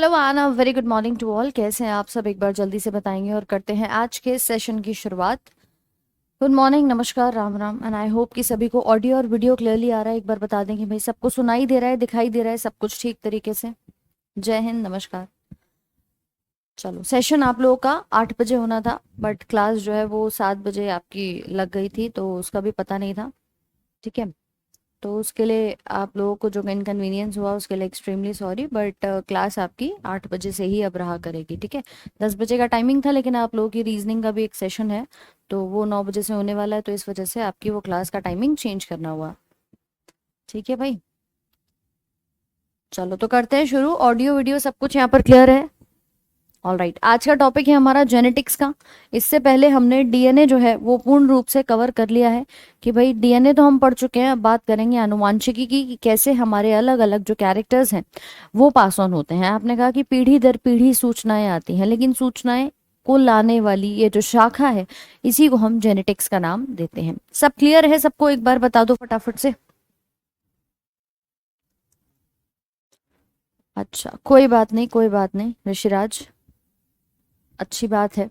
Hello आना, very good morning to all. कैसे हैं आप सब? एक बार जल्दी से बताएंगे और करते हैं आज के सेशन की शुरुआत। गुड मॉर्निंग, नमस्कार, Ram Ram, and I hope कि सभी को ऑडियो और वीडियो क्लियरली आ रहा है। एक बार बता दें कि भाई सबको सुनाई दे रहा है, दिखाई दे रहा है, सब कुछ ठीक तरीके से। जय हिंद, नमस्कार। चलो, सेशन आप लोगों का 8 बजे होना था, बट क्लास जो है वो 7 बजे आपकी लग गई थी, तो उसका भी पता नहीं था। ठीक है, तो उसके लिए आप लोगों को जो इनकन्वीनियंस हुआ उसके लिए एक्सट्रीमली सॉरी, बट क्लास आपकी 8 बजे से ही अब रहा करेगी। ठीक है, 10 बजे का टाइमिंग था, लेकिन आप लोगों की रीजनिंग का भी एक सेशन है, तो वो 9 बजे से होने वाला है, तो इस वजह से आपकी वो क्लास का टाइमिंग चेंज करना हुआ। ठीक है भाई, चलो तो करते हैं शुरू। ऑडियो वीडियो सब कुछ यहाँ पर क्लियर है? ऑल राइट, आज का टॉपिक है हमारा जेनेटिक्स का। इससे पहले हमने डीएनए जो है वो पूर्ण रूप से कवर कर लिया है कि भाई डीएनए तो हम पढ़ चुके हैं। अब बात करेंगे आनुवांशिकी की कि कैसे हमारे अलग अलग जो कैरेक्टर्स हैं वो पास ऑन होते हैं। आपने कहा कि पीढ़ी दर पीढ़ी सूचनाएं आती हैं, लेकिन सूचनाएं को लाने वाली ये जो शाखा है इसी को हम जेनेटिक्स का नाम देते हैं। सब क्लियर है सबको? एक बार बता दो फटाफट से। अच्छा, कोई बात नहीं, कोई बात नहीं ऋषिराज, अच्छी बात है।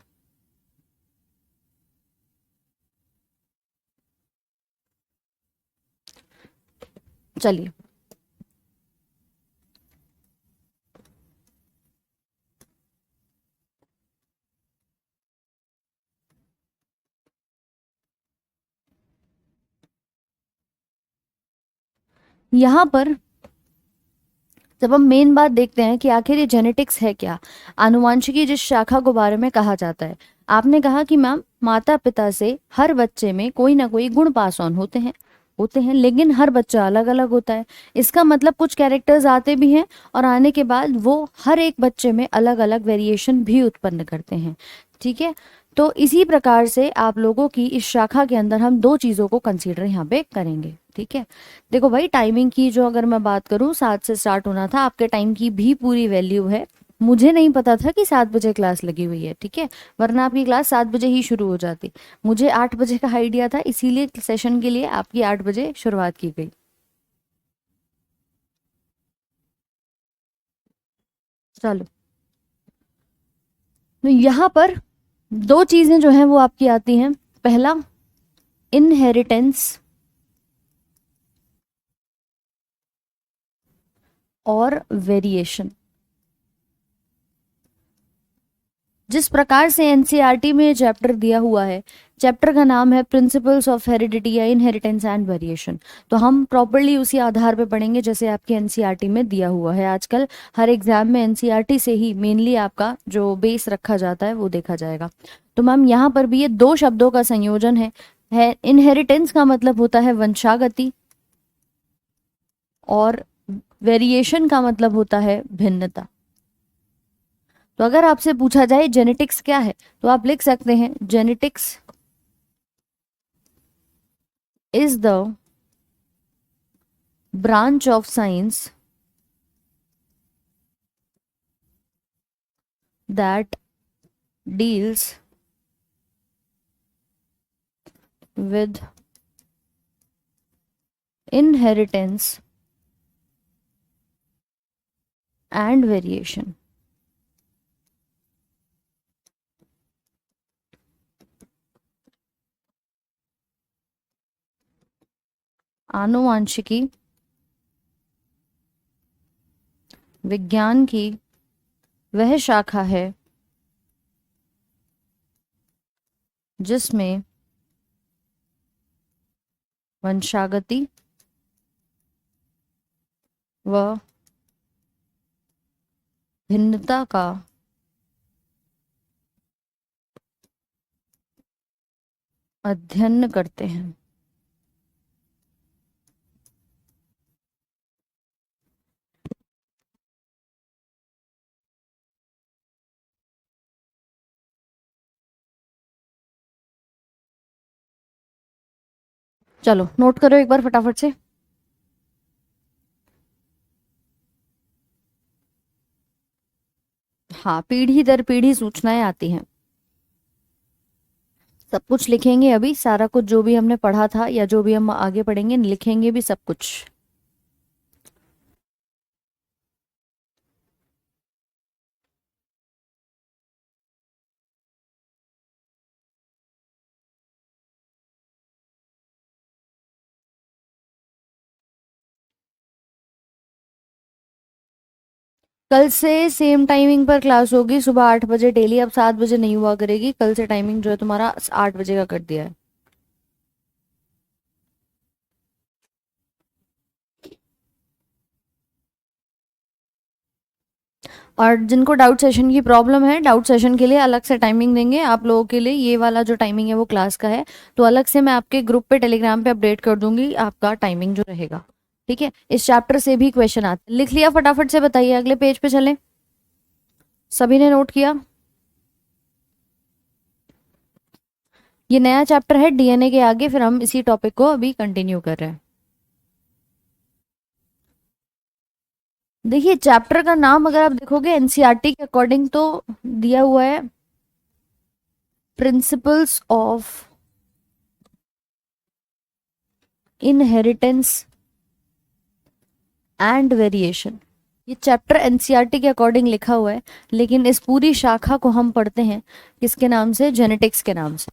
चलिए, यहाँ पर जब हम मेन बात देखते हैं कि आखिर ये जेनेटिक्स है क्या, आनुवंशिकी जिस शाखा को बारे में कहा जाता है। आपने कहा कि मैम माता पिता से हर बच्चे में कोई ना कोई गुण पास ऑन होते हैं, लेकिन हर बच्चा अलग अलग होता है। इसका मतलब कुछ कैरेक्टर्स आते भी हैं और आने के बाद वो हर एक बच्चे में अलग अलग वेरिएशन भी उत्पन्न करते हैं। ठीक है, तो इसी प्रकार से आप लोगों की इस शाखा के अंदर हम दो चीजों को कंसीडर यहाँ पे करेंगे। ठीक है, देखो भाई, टाइमिंग की जो अगर मैं बात करूँ 7 से स्टार्ट होना था, आपके टाइम की भी पूरी वैल्यू है। मुझे नहीं पता था कि 7 बजे क्लास लगी हुई है। ठीक है, वरना आपकी क्लास 7 बजे ही शुरू हो जाती। मुझे 8 बजे का आइडिया था, इसीलिए सेशन के लिए आपकी 8 बजे शुरुआत की गई। चलो, तो यहाँ पर दो चीजें जो हैं वो आपकी आती हैं। पहला, इनहेरिटेंस और वेरिएशन। जिस प्रकार से एनसीईआरटी में ये चैप्टर दिया हुआ है, चैप्टर का नाम है प्रिंसिपल्स ऑफ हेरिडिटी या इनहेरिटेंस एंड वेरिएशन, तो हम प्रॉपरली उसी आधार पे पढ़ेंगे जैसे आपके एनसीईआरटी में दिया हुआ है। आजकल हर एग्जाम में एनसीईआरटी से ही मेनली आपका जो बेस रखा जाता है वो देखा जाएगा। तो मैम यहाँ पर भी ये दो शब्दों का संयोजन है इनहेरिटेंस का मतलब होता है वंशागति, और वेरिएशन का मतलब होता है भिन्नता। तो अगर आपसे पूछा जाए जेनेटिक्स क्या है, तो आप लिख सकते हैं genetics is the branch of science that deals with inheritance and variation। आनुवांशिकी विज्ञान की वह शाखा है जिसमें वंशागति व भिन्नता का अध्ययन करते हैं। चलो नोट करो एक बार फटाफट से। हाँ, पीढ़ी दर पीढ़ी सूचनाएं आती हैं। सब कुछ लिखेंगे अभी, सारा कुछ जो भी हमने पढ़ा था या जो भी हम आगे पढ़ेंगे लिखेंगे भी सब कुछ। कल से सेम टाइमिंग पर क्लास होगी, सुबह 8 बजे डेली। अब 7 बजे नहीं हुआ करेगी, कल से टाइमिंग जो है तुम्हारा 8 बजे का कर दिया है। और जिनको डाउट सेशन की प्रॉब्लम है, डाउट सेशन के लिए अलग से टाइमिंग देंगे आप लोगों के लिए। ये वाला जो टाइमिंग है वो क्लास का है, तो अलग से मैं आपके ग्रुप पे टेलीग्राम पे अपडेट कर दूंगी आपका टाइमिंग जो रहेगा। ठीक है, इस चैप्टर से भी क्वेश्चन आते हैं। लिख लिया फटाफट से, बताइए अगले पेज पे चलें। सभी ने नोट किया? ये नया चैप्टर है डीएनए के आगे, फिर हम इसी टॉपिक को अभी कंटिन्यू कर रहे हैं। देखिए चैप्टर का नाम अगर आप देखोगे एनसीईआरटी के अकॉर्डिंग तो दिया हुआ है principles of inheritance and variation. ये चैप्टर एनसीईआरटी के अकॉर्डिंग लिखा हुआ है, लेकिन इस पूरी शाखा को हम पढ़ते हैं किसके नाम से? जेनेटिक्स के नाम से।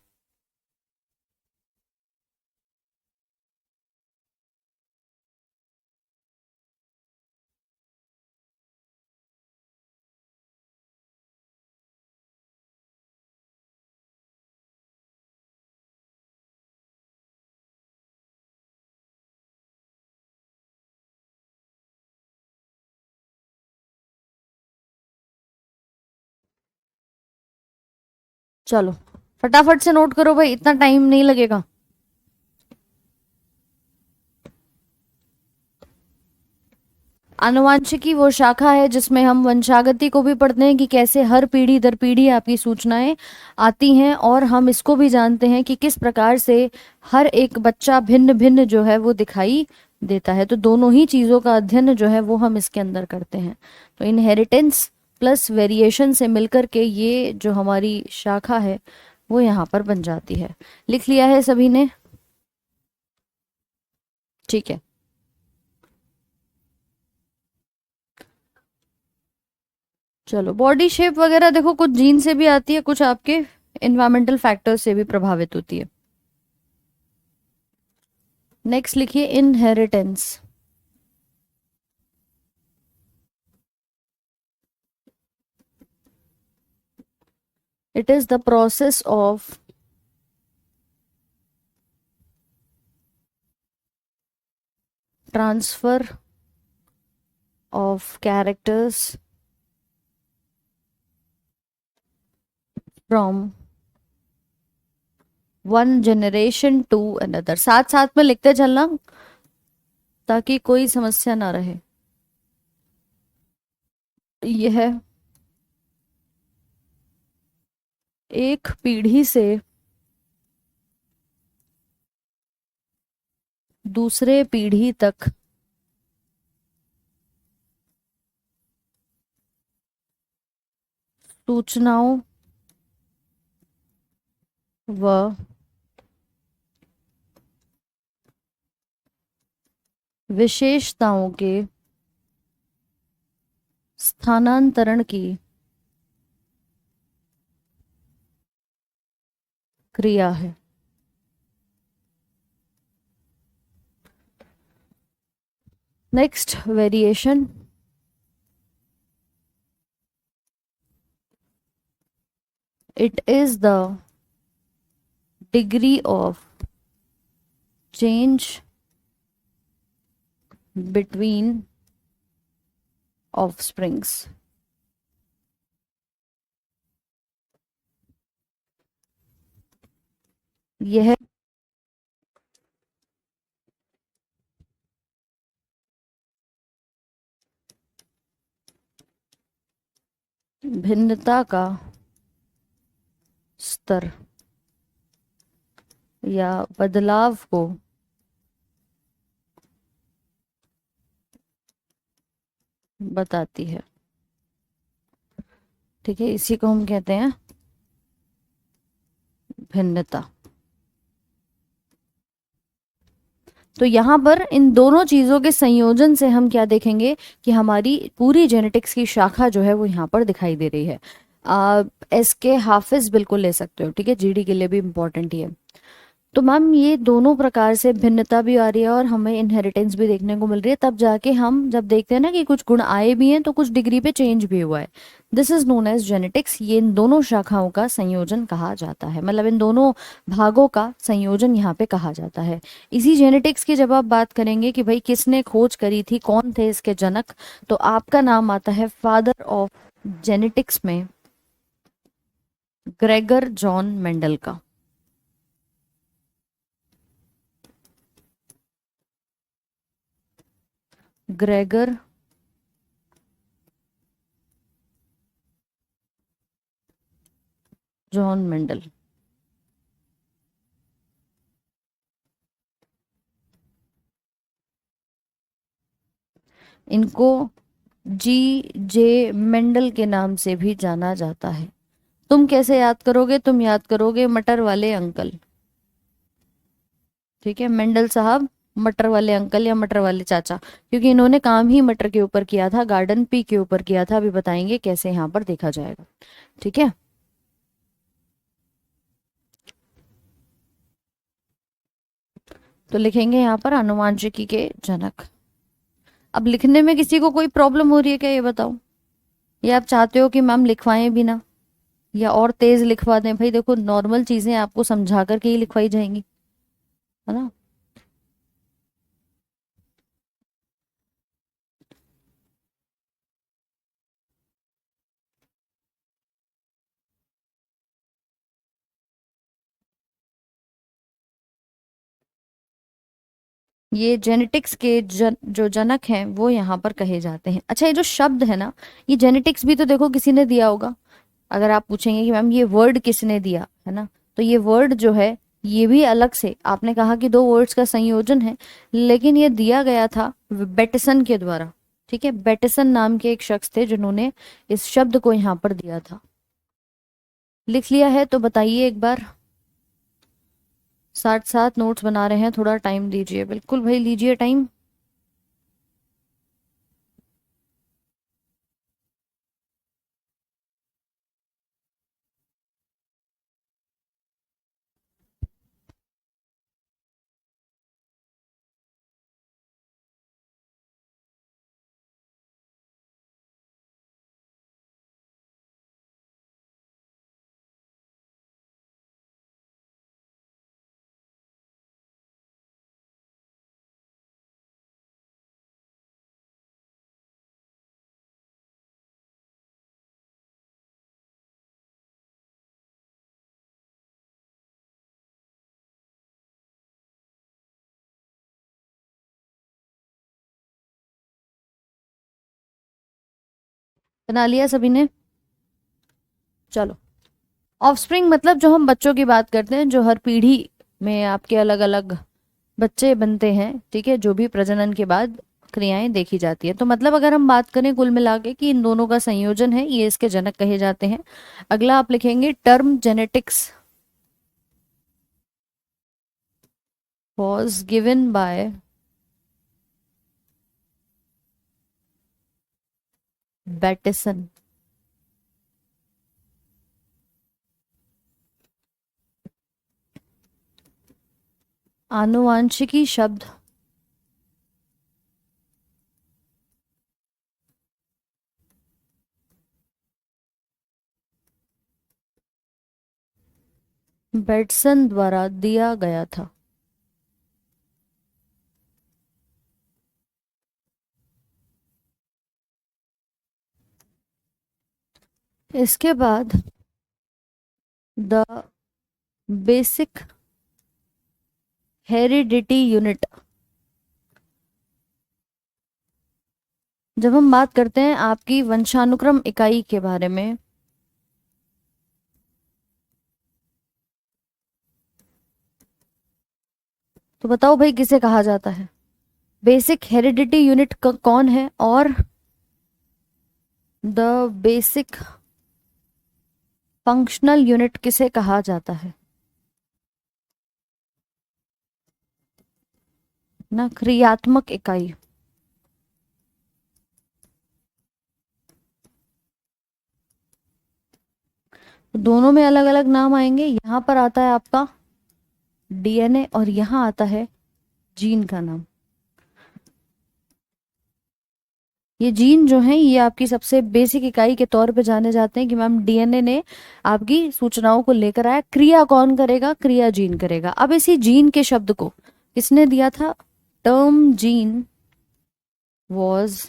चलो फटाफट से नोट करो भाई, इतना टाइम नहीं लगेगा। आनुवांशिकी वो शाखा है जिसमें हम वंशागति को भी पढ़ते हैं कि कैसे हर पीढ़ी दर पीढ़ी आपकी सूचनाएं आती हैं, और हम इसको भी जानते हैं कि किस प्रकार से हर एक बच्चा भिन्न भिन्न जो है वो दिखाई देता है। तो दोनों ही चीज़ों का अध्ययन जो है वो हम इसके अंदर करते हैं। तो इनहेरिटेंस प्लस वेरिएशन से मिलकर के ये जो हमारी शाखा है वो यहाँ पर बन जाती है। लिख लिया है सभी ने? ठीक है। चलो बॉडी शेप वगैरह देखो, कुछ जीन से भी आती है, कुछ आपके इन्वायरमेंटल फैक्टर्स से भी प्रभावित होती है। नेक्स्ट लिखिए inheritance. It is the process of transfer of characters from one generation to another. साथ साथ में लिखते चलना ताकि कोई समस्या ना रहे। यह एक पीढ़ी से दूसरे पीढ़ी तक सूचनाओं व विशेषताओं के स्थानांतरण की क्रिया है। Next variation. It is the degree of change between offsprings. यह भिन्नता का स्तर या बदलाव को बताती है। ठीक है, इसी को हम कहते हैं भिन्नता। तो यहाँ पर इन दोनों चीज़ों के संयोजन से हम क्या देखेंगे कि हमारी पूरी जेनेटिक्स की शाखा जो है वो यहाँ पर दिखाई दे रही है। एस के हाफिज बिल्कुल ले सकते हो, ठीक है, जीडी के लिए भी इम्पोर्टेंट ही है। तो मैम ये दोनों प्रकार से भिन्नता भी आ रही है और हमें इनहेरिटेंस भी देखने को मिल रही है, तब जाके हम जब देखते हैं ना कि कुछ गुण आए भी हैं तो कुछ डिग्री पे चेंज भी हुआ है। This is known as genetics. ये इन दोनों शाखाओं का संयोजन कहा जाता है, मतलब इन दोनों भागों का संयोजन यहाँ पे कहा जाता है। इसी जेनेटिक्स की जब आप बात करेंगे कि भाई किसने खोज करी थी, कौन थे इसके जनक, तो आपका नाम आता है फादर ऑफ जेनेटिक्स में ग्रेगर जॉन मेंडल का। Gregor John Mendel. इनको जी जे मेंडल के नाम से भी जाना जाता है। तुम कैसे याद करोगे? तुम याद करोगे मटर वाले अंकल। ठीक है, मेंडल साहब मटर वाले अंकल या मटर वाले चाचा, क्योंकि इन्होंने काम ही मटर के ऊपर किया था, गार्डन पी के ऊपर किया था। अभी बताएंगे कैसे यहाँ पर देखा जाएगा। ठीक है, तो लिखेंगे यहाँ पर आनुवंशिकी के जनक। अब लिखने में किसी को कोई प्रॉब्लम हो रही है क्या, ये बताओ? या आप चाहते हो कि मैम लिखवाएं भी ना, या और तेज लिखवा दें? भाई देखो, नॉर्मल चीजें आपको समझा करके ही लिखवाई जाएंगी, है ना। ये जेनेटिक्स के जो जनक हैं वो यहाँ पर कहे जाते हैं। अच्छा, ये जो शब्द है ना, ये जेनेटिक्स भी तो देखो किसी ने दिया होगा। अगर आप पूछेंगे कि मैम ये वर्ड किसने दिया है ना, तो ये वर्ड जो है ये भी अलग से, आपने कहा कि दो वर्ड्स का संयोजन है, लेकिन ये दिया गया था बेटसन के द्वारा। ठीक है, बेटसन नाम के एक शख्स थे जिन्होंने इस शब्द को यहाँ पर दिया था। लिख लिया है तो बताइए एक बार। साथ साथ नोट्स बना रहे हैं, थोड़ा टाइम दीजिए। बिल्कुल भाई, लीजिए टाइम। बना लिया सभी ने? चलो, ऑफस्प्रिंग मतलब जो हम बच्चों की बात करते हैं, जो हर पीढ़ी में आपके अलग अलग बच्चे बनते हैं। ठीक है, जो भी प्रजनन के बाद क्रियाएं देखी जाती है। तो मतलब अगर हम बात करें कुल मिला के कि इन दोनों का संयोजन है, ये इसके जनक कहे जाते हैं। अगला आप लिखेंगे term genetics was given by Bateson. आनुवांशिकी शब्द बैटसन द्वारा दिया गया था। इसके बाद द बेसिक हेरिडिटी यूनिट। जब हम बात करते हैं आपकी वंशानुक्रम इकाई के बारे में, तो बताओ भाई किसे कहा जाता है? बेसिक हेरिडिटी यूनिट कौन है, और द बेसिक फंक्शनल यूनिट किसे कहा जाता है? ना, क्रियात्मक इकाई। दोनों में अलग अलग नाम आएंगे। यहाँ पर आता है आपका डीएनए, और यहाँ आता है जीन का नाम। ये जीन जो है ये आपकी सबसे बेसिक इकाई के तौर पे जाने जाते हैं कि मैम डीएनए ने आपकी सूचनाओं को लेकर आया, क्रिया कौन करेगा, क्रिया जीन करेगा। अब इसी जीन के शब्द को किसने दिया था? Term gene was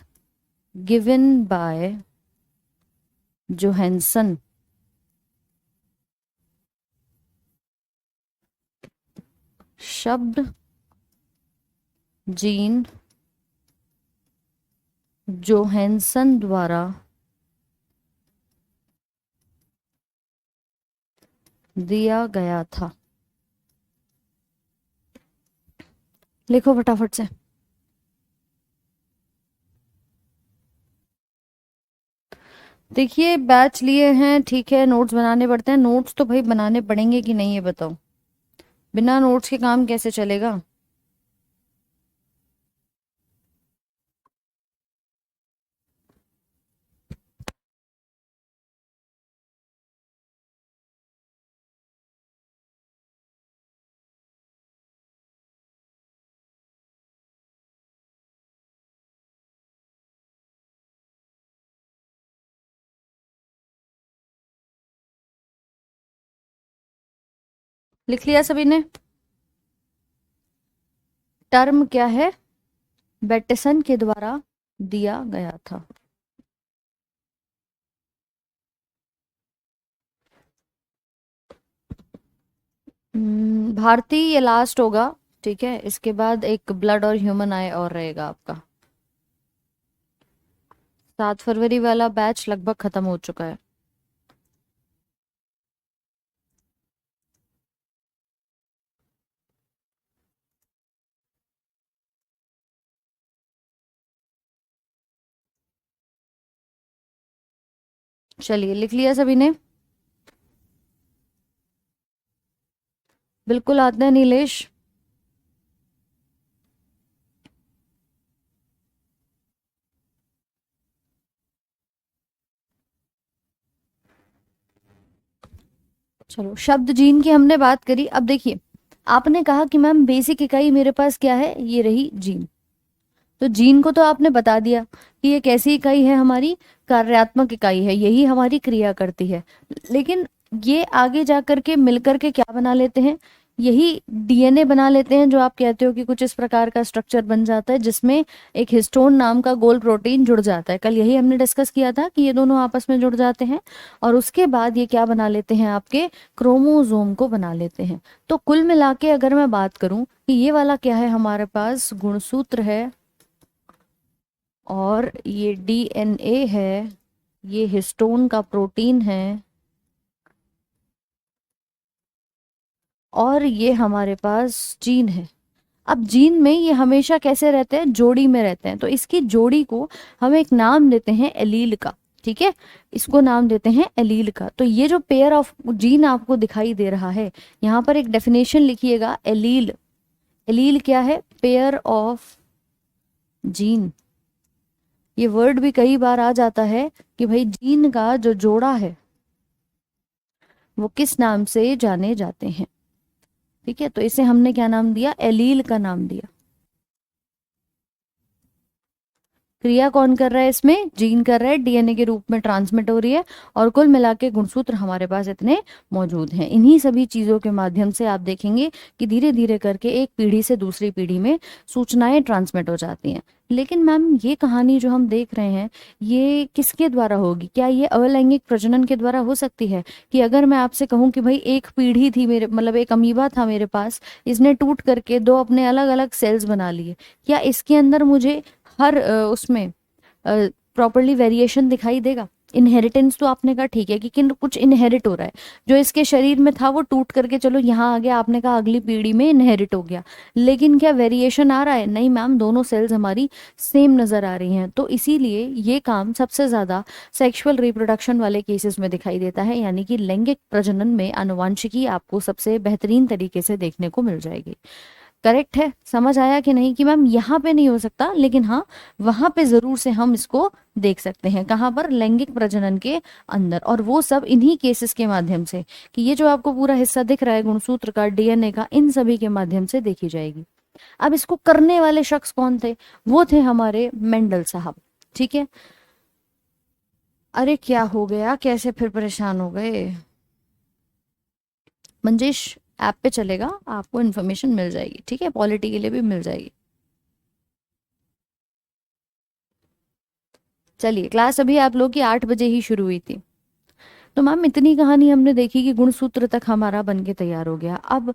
given bye Johansson. शब्द जीन जोहानसन द्वारा दिया गया था। लिखो फटाफट से। देखिए बैच लिए हैं, ठीक है, नोट्स बनाने पड़ते हैं। नोट्स तो भाई बनाने पड़ेंगे कि नहीं ये बताओ, बिना नोट्स के काम कैसे चलेगा? लिख लिया सभी ने? टर्म क्या है? बेटेसन के द्वारा दिया गया था। भारतीय ये लास्ट होगा, ठीक है, इसके बाद एक ब्लड और ह्यूमन आई और रहेगा आपका। 7 फरवरी वाला बैच लगभग खत्म हो चुका है। चलिए लिख लिया सभी ने? बिल्कुल आते हैं नीलेश। चलो शब्द जीन की हमने बात करी। अब देखिए आपने कहा कि मैम बेसिक इकाई मेरे पास क्या है, ये रही जीन। तो जीन को तो आपने बता दिया कि ये कैसी इकाई है, हमारी कार्यात्मक इकाई है, यही हमारी क्रिया करती है। लेकिन ये आगे जा करके मिलकर के क्या बना लेते हैं, यही डीएनए बना लेते हैं, जो आप कहते हो कि कुछ इस प्रकार का स्ट्रक्चर बन जाता है जिसमें एक हिस्टोन नाम का गोल प्रोटीन जुड़ जाता है। कल यही हमने डिस्कस किया था कि ये दोनों आपस में जुड़ जाते हैं और उसके बाद ये क्या बना लेते हैं, आपके क्रोमोसोम को बना लेते हैं। तो कुल मिला के अगर मैं बात करूं कि ये वाला क्या है, हमारे पास गुणसूत्र है और ये डीएनए है, ये हिस्टोन का प्रोटीन है और ये हमारे पास जीन है। अब जीन में ये हमेशा कैसे रहते हैं, जोड़ी में रहते हैं। तो इसकी जोड़ी को हम एक नाम देते हैं एलील का, ठीक है, इसको नाम देते हैं एलील का। तो ये जो पेयर ऑफ जीन आपको दिखाई दे रहा है, यहाँ पर एक डेफिनेशन लिखिएगा, एलील। एलील क्या है? Pair of gene. ये वर्ड भी कई बार आ जाता है कि भाई जीन का जो जोड़ा है वो किस नाम से जाने जाते हैं, ठीक है। तो इसे हमने क्या नाम दिया, एलील का नाम दिया। क्रिया कौन कर रहा है इसमें, जीन कर रहा है, डीएनए के रूप में ट्रांसमिट हो रही है और कुल मिला के गुणसूत्र हमारे पास इतने मौजूद हैं। इन्हीं सभी चीजों के माध्यम से आप देखेंगे कि धीरे धीरे करके एक पीढ़ी से दूसरी पीढ़ी में सूचनाएं ट्रांसमिट हो जाती हैं। लेकिन मैम ये कहानी जो हम देख रहे हैं ये किसके द्वारा होगी, क्या ये अवलैंगिक प्रजनन के द्वारा हो सकती है? कि अगर मैं आपसे कहूं कि भाई एक पीढ़ी थी मेरे, मतलब एक अमीबा था मेरे पास, इसने टूट करके दो अपने अलग अलग सेल्स बना लिए, क्या इसके अंदर मुझे हर उसमें प्रॉपरली वेरिएशन दिखाई देगा? इनहेरिटेंस तो आपने कहा ठीक है कि किन कुछ इनहेरिट हो रहा है, जो इसके शरीर में था वो टूट करके चलो यहाँ आ गया, आपने कहा अगली पीढ़ी में इनहेरिट हो गया, लेकिन क्या वेरिएशन आ रहा है? नहीं मैम, दोनों सेल्स हमारी सेम नजर आ रही हैं। तो इसीलिए ये काम सबसे ज्यादा सेक्सुअल रिप्रोडक्शन वाले केसेस में दिखाई देता है, यानी कि लैंगिक प्रजनन में आनुवांशिकी आपको सबसे बेहतरीन तरीके से देखने को मिल जाएगी। करेक्ट है? समझ आया कि नहीं कि मैम यहाँ पे नहीं हो सकता, लेकिन हाँ वहां पे जरूर से हम इसको देख सकते हैं। कहाँ पर? लैंगिक प्रजनन के अंदर। और वो सब इन्हीं केसेस के माध्यम से, कि ये जो आपको पूरा हिस्सा दिख रहा है गुणसूत्र का, डीएनए का, इन सभी के माध्यम से देखी जाएगी। अब इसको करने वाले शख्स कौन थे? वो थे हमारे मेंडल साहब। ठीक है। अरे क्या हो गया, कैसे फिर परेशान हो गए? मंजेश, ऐप पे चलेगा, आपको इन्फॉर्मेशन मिल जाएगी, ठीक है, पॉलिटी के लिए भी मिल जाएगी। चलिए, क्लास अभी आप लोग की 8 बजे ही शुरू हुई थी। तो मैम इतनी कहानी हमने देखी कि गुणसूत्र तक हमारा बन के तैयार हो गया। अब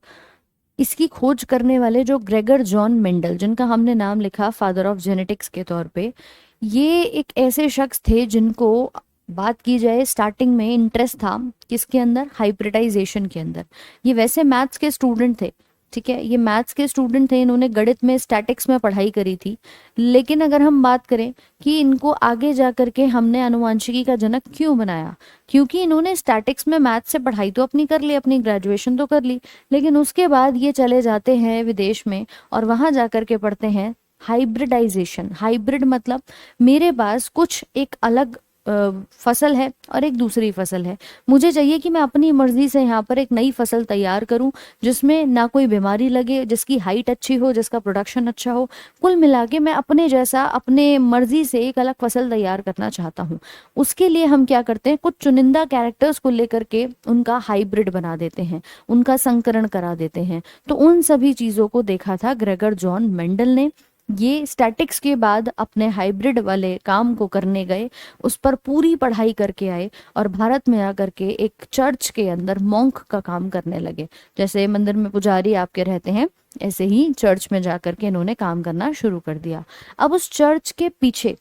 इसकी खोज करने वाले जो ग्रेगर जॉन मेंडल, जिनका हमने नाम लिखा फादर ऑफ जेनेटिक्स के तौर पे, ये एक ऐसे शख्स थे जिनको, बात की जाए, स्टार्टिंग में इंटरेस्ट था किसके अंदर? हाइब्रिडाइजेशन के अंदर। ये वैसे मैथ्स के स्टूडेंट थे, ठीक है, ये मैथ्स के स्टूडेंट थे, इन्होंने गणित में, स्टैटिक्स में पढ़ाई करी थी। लेकिन अगर हम बात करें कि इनको आगे जा करके हमने अनुवांशिकी का जनक क्यों बनाया, क्योंकि इन्होंने स्टैटिक्स में मैथ से पढ़ाई तो अपनी कर ली, अपनी ग्रेजुएशन तो कर ली, लेकिन उसके बाद ये चले जाते हैं विदेश में और वहां जा करके पढ़ते हैं हाइब्रिडाइजेशन। हाइब्रिड मतलब मेरे पास कुछ एक अलग फसल है और एक दूसरी फसल है, मुझे चाहिए कि मैं अपनी मर्जी से यहाँ पर एक नई फसल तैयार करूं, जिसमें ना कोई बीमारी लगे, जिसकी हाइट अच्छी हो, जिसका प्रोडक्शन अच्छा हो। कुल मिला के मैं अपने जैसा, अपने मर्जी से एक अलग फसल तैयार करना चाहता हूँ। उसके लिए हम क्या करते हैं, कुछ चुनिंदा कैरेक्टर्स को लेकर के उनका हाइब्रिड बना देते हैं, उनका संकरण करा देते हैं। तो उन सभी चीजों को देखा था ग्रेगर जॉन मेंडल ने। ये स्टैटिक्स के बाद अपने हाइब्रिड वाले काम को करने गए, उस पर पूरी पढ़ाई करके आए और भारत में आकर के एक चर्च के अंदर मॉन्क का काम करने लगे। जैसे मंदिर में पुजारी आपके रहते हैं, ऐसे ही चर्च में जाकर के इन्होंने काम करना शुरू कर दिया। अब उस चर्च के पीछे,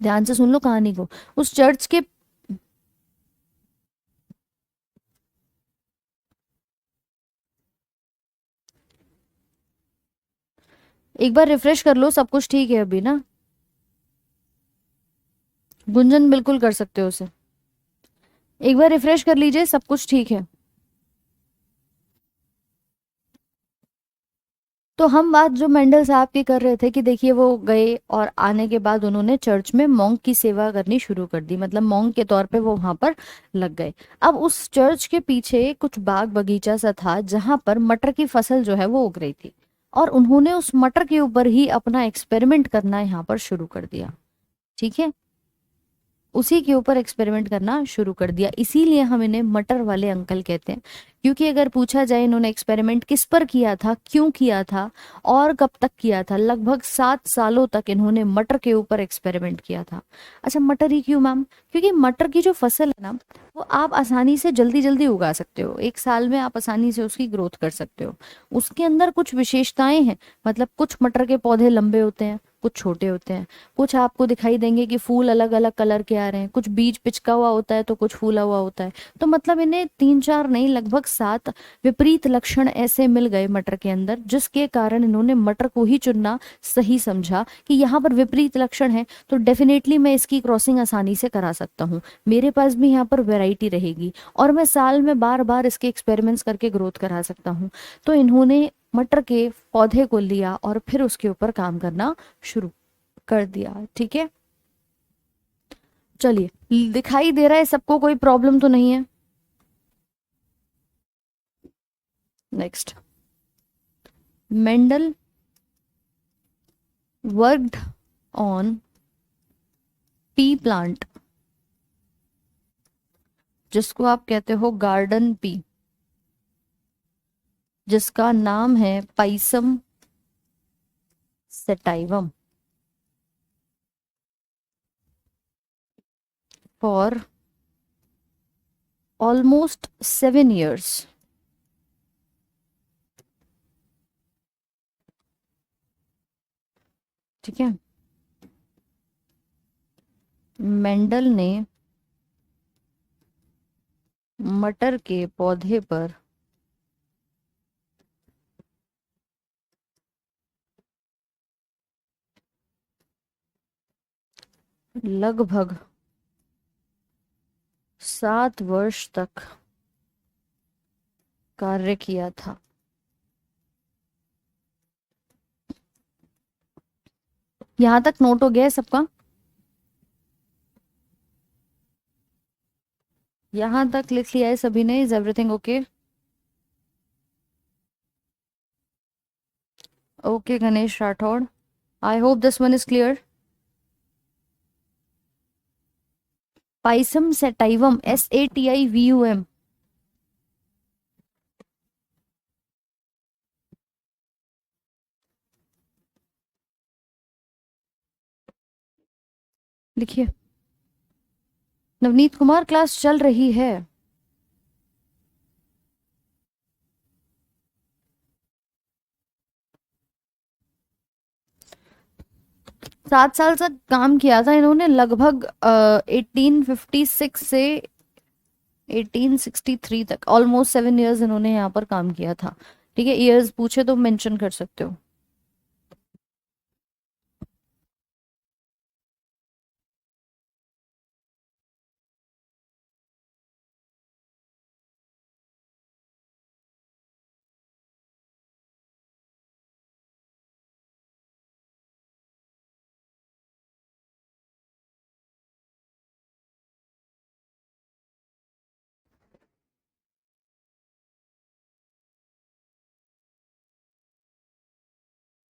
ध्यान से सुन लो कहानी को, उस चर्च के, एक बार रिफ्रेश कर लो, सब कुछ ठीक है अभी ना? गुंजन बिल्कुल कर सकते हो उसे, एक बार रिफ्रेश कर लीजिए, सब कुछ ठीक है। तो हम बात जो मेंडल साहब की कर रहे थे कि देखिए वो गए और आने के बाद उन्होंने चर्च में मॉन्क की सेवा करनी शुरू कर दी, मतलब मॉन्क के तौर पे वो वहां पर लग गए। अब उस चर्च के पीछे कुछ बाग बगीचा सा था जहां पर मटर की फसल जो है वो उग रही थी, और उन्होंने उस मटर के ऊपर ही अपना एक्सपेरिमेंट करना यहाँ पर शुरू कर दिया। ठीक है, उसी के ऊपर एक्सपेरिमेंट करना शुरू कर दिया, इसीलिए हम इन्हें मटर वाले अंकल कहते हैं। क्योंकि अगर पूछा जाए इन्होंने एक्सपेरिमेंट किस पर किया था, क्यों किया था और कब तक किया था, लगभग 7 सालों तक इन्होंने मटर के ऊपर एक्सपेरिमेंट किया था। अच्छा, मटर ही क्यों मैम? क्योंकि मटर की जो फसल है ना, वो आप आसानी से जल्दी जल्दी उगा सकते हो, एक साल में आप आसानी से उसकी ग्रोथ कर सकते हो। उसके अंदर कुछ विशेषताएं हैं, मतलब कुछ मटर के पौधे लंबे होते हैं, कुछ छोटे होते हैं, कुछ आपको दिखाई देंगे कि फूल अलग अलग कलर के आ रहे हैं, कुछ बीज पिचका हुआ होता है तो कुछ फूला हुआ होता है। तो मतलब इन्हें 3 4 नहीं, लगभग 7 विपरीत लक्षण ऐसे मिल गए मटर के अंदर, जिसके कारण इन्होंने मटर को ही चुनना सही समझा कि यहाँ पर विपरीत लक्षण है तो डेफिनेटली मैं इसकी क्रॉसिंग आसानी से करा सकता हूँ, मेरे पास भी यहाँ पर वैरायटी रहेगी और मैं साल में बार बार इसके एक्सपेरिमेंट्स करके ग्रोथ करा सकता हूँ। तो इन्होंने मटर के पौधे को लिया और फिर उसके ऊपर काम करना शुरू कर दिया। ठीक है, चलिए, दिखाई दे रहा है सबको, कोई प्रॉब्लम तो नहीं है? Next, Mendel worked on P plant, जिसको आप कहते हो गार्डन पी, जिसका नाम है Pisum sativum, for almost 7 years। ठीक है, मेंडल ने मटर के पौधे पर लगभग 7 वर्ष तक कार्य किया था। यहां तक नोट हो गया है सबका? यहां तक लिख लिया है सभी ने? Is everything okay? Okay Ganesh Rathore, I hope this one is clear. Pisum sativum, SATIVUM। लिखिए। नवनीत कुमार, क्लास चल रही है। 7 साल तक काम किया था इन्होंने, लगभग 1856 से 1863 तक, ऑलमोस्ट 7 इयर्स इन्होंने यहाँ पर काम किया था। ठीक है, ईयर्स पूछे तो मेंशन कर सकते हो।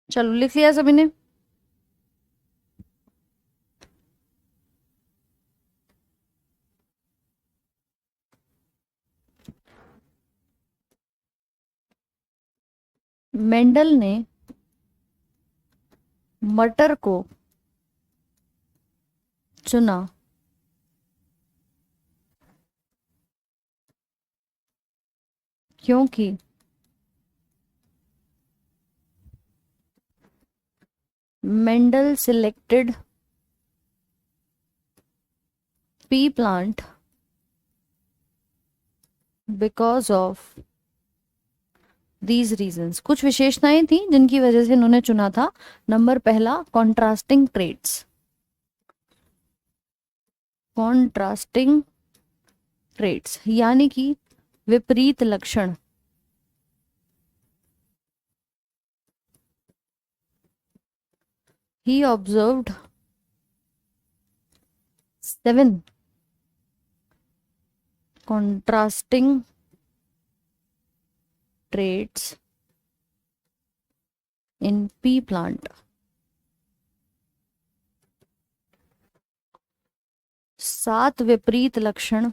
चलो लिख लिया सभी ने? मेंडल ने मटर को चुना क्योंकि Mendel selected P plant because of these reasons. कुछ विशेषताएं थी जिनकी वजह से इन्होंने चुना था। नंबर पहला, कॉन्ट्रास्टिंग ट्रेट्स। कॉन्ट्रास्टिंग ट्रेट्स यानी कि विपरीत लक्षण। ही observed 7 contrasting traits in pea plant। 7 विपरीत लक्षण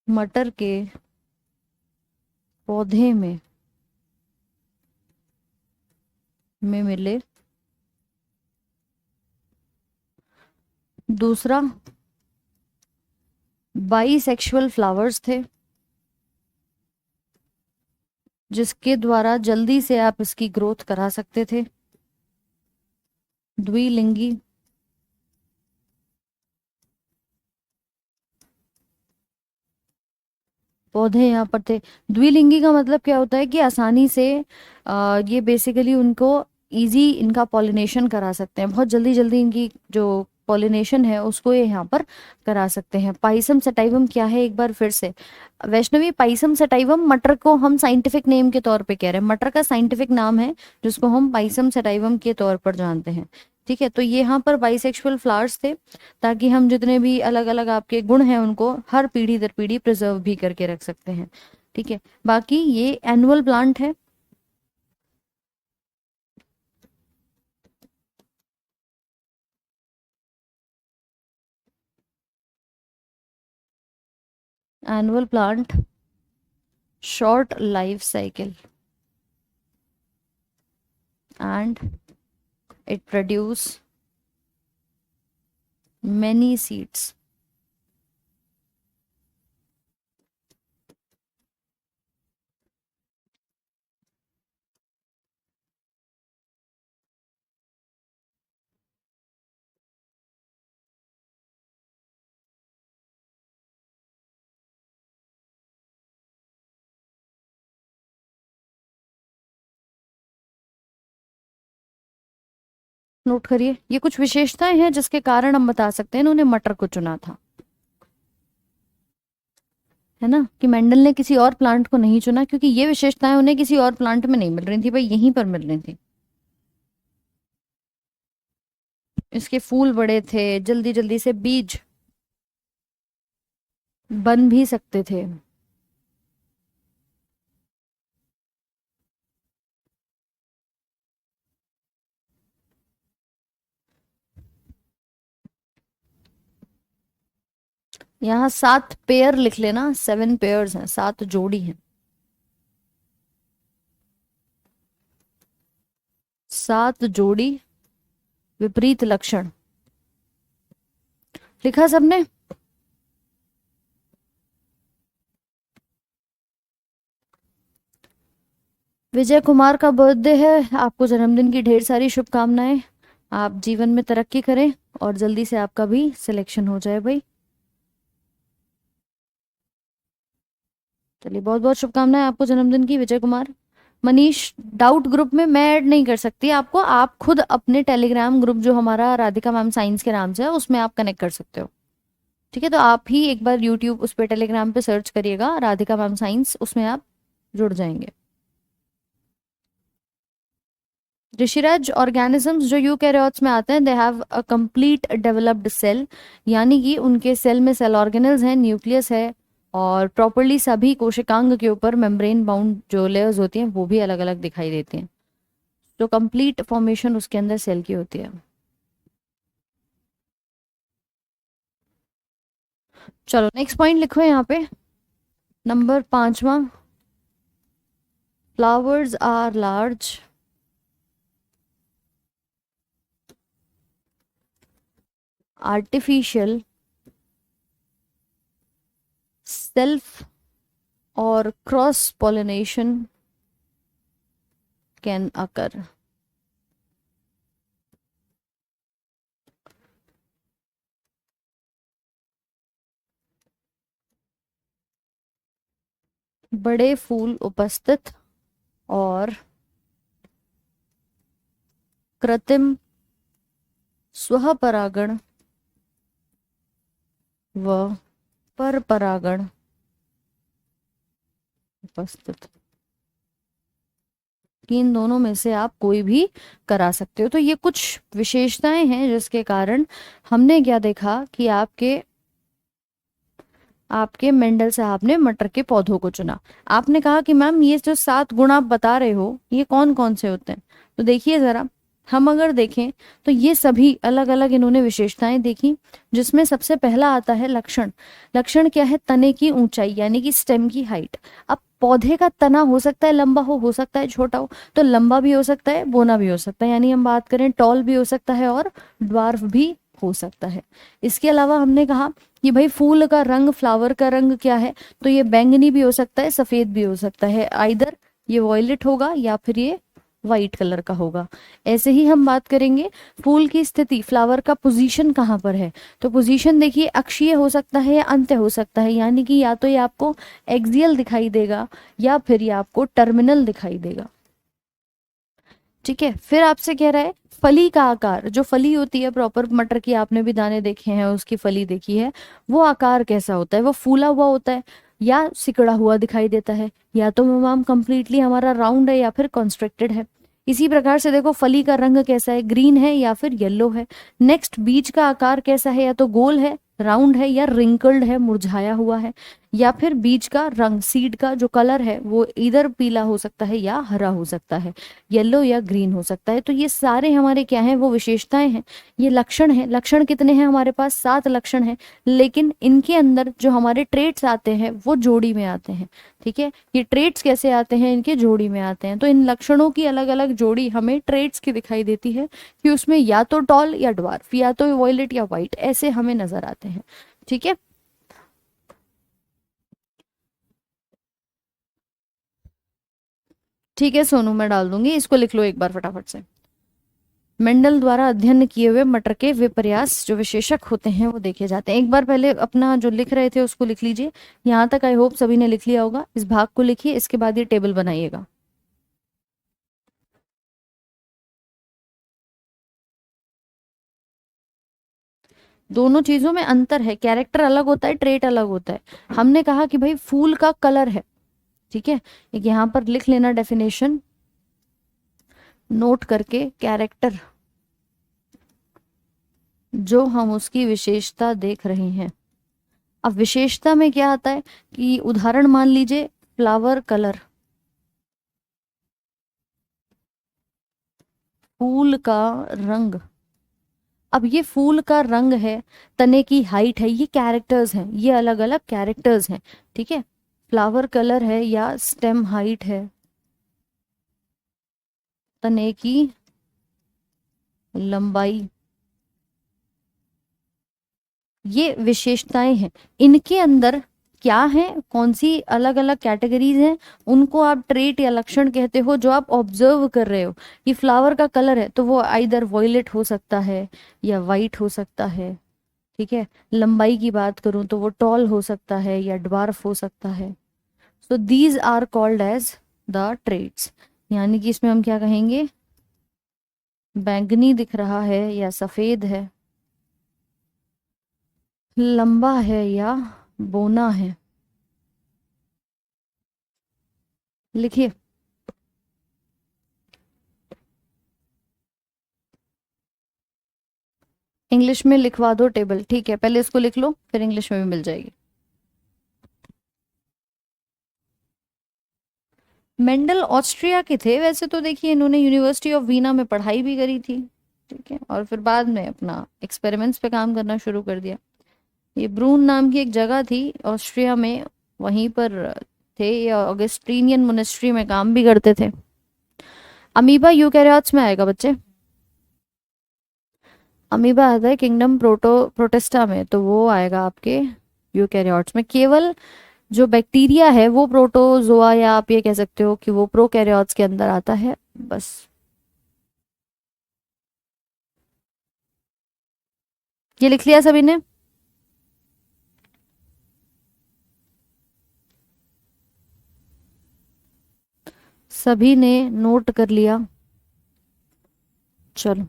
मटर के पौधे में मिले। दूसरा, बाईसेक्सुअल फ्लावर्स थे जिसके द्वारा जल्दी से आप इसकी ग्रोथ करा सकते थे। द्विलिंगी पौधे यहाँ पर थे। द्विलिंगी का मतलब क्या होता है कि आसानी से ये बेसिकली उनको इजी इनका पॉलिनेशन करा सकते हैं, बहुत जल्दी जल्दी इनकी जो पॉलिनेशन है उसको ये यहाँ पर करा सकते हैं। पाइसम सटाइवम क्या है एक बार फिर से? वैष्णवी, पाइसम सटाइवम मटर को हम साइंटिफिक नेम के तौर पे कह रहे हैं, मटर का साइंटिफिक नाम है जिसको हम पाइसम सटाइवम के तौर पर जानते हैं। ठीक है, तो ये यहाँ पर बाइसेक्सुअल फ्लावर्स थे ताकि हम जितने भी अलग अलग आपके गुण हैं उनको हर पीढ़ी दर पीढ़ी प्रिजर्व भी करके रख सकते हैं। ठीक है, बाकी ये एनुअल प्लांट है। Annual plant, short life cycle and it produce many seeds। Note करिए, ये कुछ विशेषताएं हैं जिसके कारण हम बता सकते हैं इन्होंने मटर को चुना था। है ना, कि मेंडल ने किसी और प्लांट को नहीं चुना क्योंकि ये विशेषताएं उन्हें किसी और प्लांट में नहीं मिल रही थी भाई, यहीं पर मिल रही थी। इसके फूल बड़े थे, जल्दी जल्दी से बीज बन भी सकते थे। यहाँ 7 पेयर लिख लेना, 7 पेयर्स हैं, 7 जोड़ी हैं, 7 जोड़ी विपरीत लक्षण। लिखा सबने? विजय कुमार का बर्थडे है, आपको जन्मदिन की ढेर सारी शुभकामनाएं। आप जीवन में तरक्की करें और जल्दी से आपका भी सिलेक्शन हो जाए भाई। चलिए, बहुत बहुत शुभकामनाएं आपको जन्मदिन की, विजय कुमार। मनीष, डाउट ग्रुप में मैं ऐड नहीं कर सकती आपको, आप खुद अपने टेलीग्राम ग्रुप जो हमारा राधिका मैम साइंस के नाम से है उसमें आप कनेक्ट कर सकते हो। ठीक है, तो आप ही एक बार यूट्यूब उस पर टेलीग्राम पे सर्च करिएगा राधिका मैम साइंस, उसमें आप जुड़ जाएंगे। ऋषिराज, ऑर्गेनिजम्स जो यूकैरियोट्स में आते हैं they have a complete developed cell, यानी कि उनके सेल में सेल ऑर्गेनल्स हैं, न्यूक्लियस है, और प्रॉपरली सभी कोशिकांग के ऊपर मेम्ब्रेन बाउंड जो लेयर्स होती हैं वो भी अलग अलग दिखाई देती हैं। तो कंप्लीट फॉर्मेशन उसके अंदर सेल की होती है। चलो नेक्स्ट पॉइंट लिखो यहाँ पे, नंबर 5वां। Flowers are large, artificial, self और क्रॉस पॉलिनेशन कैन अकर। बड़े फूल उपस्थित और कृत्रिम स्वपरागण व पर परागण उपस्थित, कि इन दोनों में से आप कोई भी करा सकते हो। तो ये कुछ विशेषताएं हैं जिसके कारण हमने क्या देखा कि आपके आपके मेंडल साहब ने मटर के पौधों को चुना। आपने कहा कि मैम ये जो 7 गुण आप बता रहे हो ये कौन कौन से होते हैं, तो देखिए जरा, हम अगर देखें तो ये सभी अलग अलग इन्होंने विशेषताएं देखी, जिसमें सबसे पहला आता है लक्षण। लक्षण क्या है? तने की ऊंचाई, यानी कि स्टेम की हाइट। अब पौधे का तना हो सकता है लंबा हो सकता है छोटा हो, तो लंबा भी हो सकता है, बोना भी हो सकता है, यानी हम बात करें टॉल भी हो सकता है और ड्वार्फ भी हो सकता है। इसके अलावा हमने कहा कि भाई फूल का रंग, फ्लावर का रंग क्या है, तो ये बैंगनी भी हो सकता है, सफेद भी हो सकता है, आइदर ये वॉयलेट होगा या फिर ये वाइट कलर का होगा। ऐसे ही हम बात करेंगे फूल की स्थिति, फ्लावर का पोजीशन कहाँ पर है, तो पोजीशन देखिए अक्षीय हो सकता है या अंत्य हो सकता है, यानी कि या तो ये आपको एक्सियल दिखाई देगा या फिर ये आपको टर्मिनल दिखाई देगा। ठीक है, फिर आपसे कह रहा है फली का आकार, जो फली होती है प्रॉपर मटर की, आपने भी दाने देखे हैं, उसकी फली देखी है, वो आकार कैसा होता है? वो फूला हुआ होता है या सिकड़ा हुआ दिखाई देता है, या तो मैम कंप्लीटली हमारा राउंड है या फिर कॉन्स्ट्रक्टेड है। इसी प्रकार से देखो फली का रंग कैसा है, ग्रीन है या फिर येलो है। नेक्स्ट, बीज का आकार कैसा है, या तो गोल है, राउंड है, या रिंकल्ड है, मुरझाया हुआ है। या फिर बीज का रंग, सीड का जो कलर है वो इधर पीला हो सकता है या हरा हो सकता है, येलो या ग्रीन हो सकता है। तो ये सारे हमारे क्या हैं? वो विशेषताएं हैं, ये लक्षण हैं। लक्षण कितने हैं हमारे पास? 7 लक्षण हैं, लेकिन इनके अंदर जो हमारे ट्रेट्स आते हैं वो जोड़ी में आते हैं। ठीक है, ये ट्रेट्स कैसे आते हैं? इनके जोड़ी में आते हैं। तो इन लक्षणों की अलग अलग जोड़ी हमें ट्रेट्स की दिखाई देती है कि उसमें या तो टॉल या ड्वार्फ, या तो वॉयलेट या व्हाइट, ऐसे हमें नजर आते हैं। ठीक है, ठीक है सोनू, मैं डाल दूंगी, इसको लिख लो एक बार फटाफट से। मेंडल द्वारा अध्ययन किए हुए मटर के विपर्यास जो विशेषक होते हैं वो देखे जाते हैं। एक बार पहले अपना जो लिख रहे थे उसको लिख लीजिए। यहाँ तक आई होप सभी ने लिख लिया होगा, इस भाग को लिखिए, इसके बाद ये टेबल बनाइएगा। दोनों चीजों में अंतर है, कैरेक्टर अलग होता है, ट्रेट अलग होता है। हमने कहा कि भाई फूल का कलर है, ठीक है, एक यहाँ पर लिख लेना डेफिनेशन नोट करके, कैरेक्टर जो हम उसकी विशेषता देख रहे हैं। अब विशेषता में क्या आता है कि उदाहरण मान लीजिए फ्लावर कलर, फूल का रंग। अब ये फूल का रंग है, तने की हाइट है, ये कैरेक्टर्स हैं, ये अलग अलग कैरेक्टर्स हैं, ठीक है। फ्लावर कलर है या स्टेम हाइट है, तने की लंबाई, ये विशेषताएं हैं। इनके अंदर क्या है, कौन सी अलग अलग कैटेगरीज हैं, उनको आप ट्रेट या लक्षण कहते हो, जो आप ऑब्जर्व कर रहे हो। ये फ्लावर का कलर है तो वो आइदर वॉयलेट हो सकता है या वाइट हो सकता है, ठीक है। लंबाई की बात करूं तो वो टॉल हो सकता है या ड्वार्फ हो सकता है। So these are called as the traits. यानी कि इसमें हम क्या कहेंगे, बैंगनी दिख रहा है या सफेद है, लंबा है या बोना है। लिखिए, इंग्लिश में लिखवा दो टेबल, ठीक है, पहले इसको लिख लो फिर इंग्लिश में भी मिल जाएगी। मेंडल ऑस्ट्रिया के थे वैसे तो, देखिए इन्होंने यूनिवर्सिटी ऑफ वीना में पढ़ाई भी करी थी, ठीक है, और फिर बाद में अपना एक्सपेरिमेंट्स पे काम करना शुरू कर दिया। ये ब्रून नाम की एक जगह थी ऑस्ट्रिया में, वहीं पर थे, ये ऑगस्टीनियन मोनेस्ट्री में काम भी करते थे। अमीबा यूकेरियोट्स में आएगा बच्चे, अमीबा आता है किंगडम प्रोटेस्टा में, तो वो आएगा आपके यूकेरियोट्स में। केवल जो बैक्टीरिया है वो प्रोटोजोआ, या आप ये कह सकते हो कि वो प्रोकैरियोट्स के अंदर आता है, बस। ये लिख लिया सभी ने? सभी ने नोट कर लिया? चलो,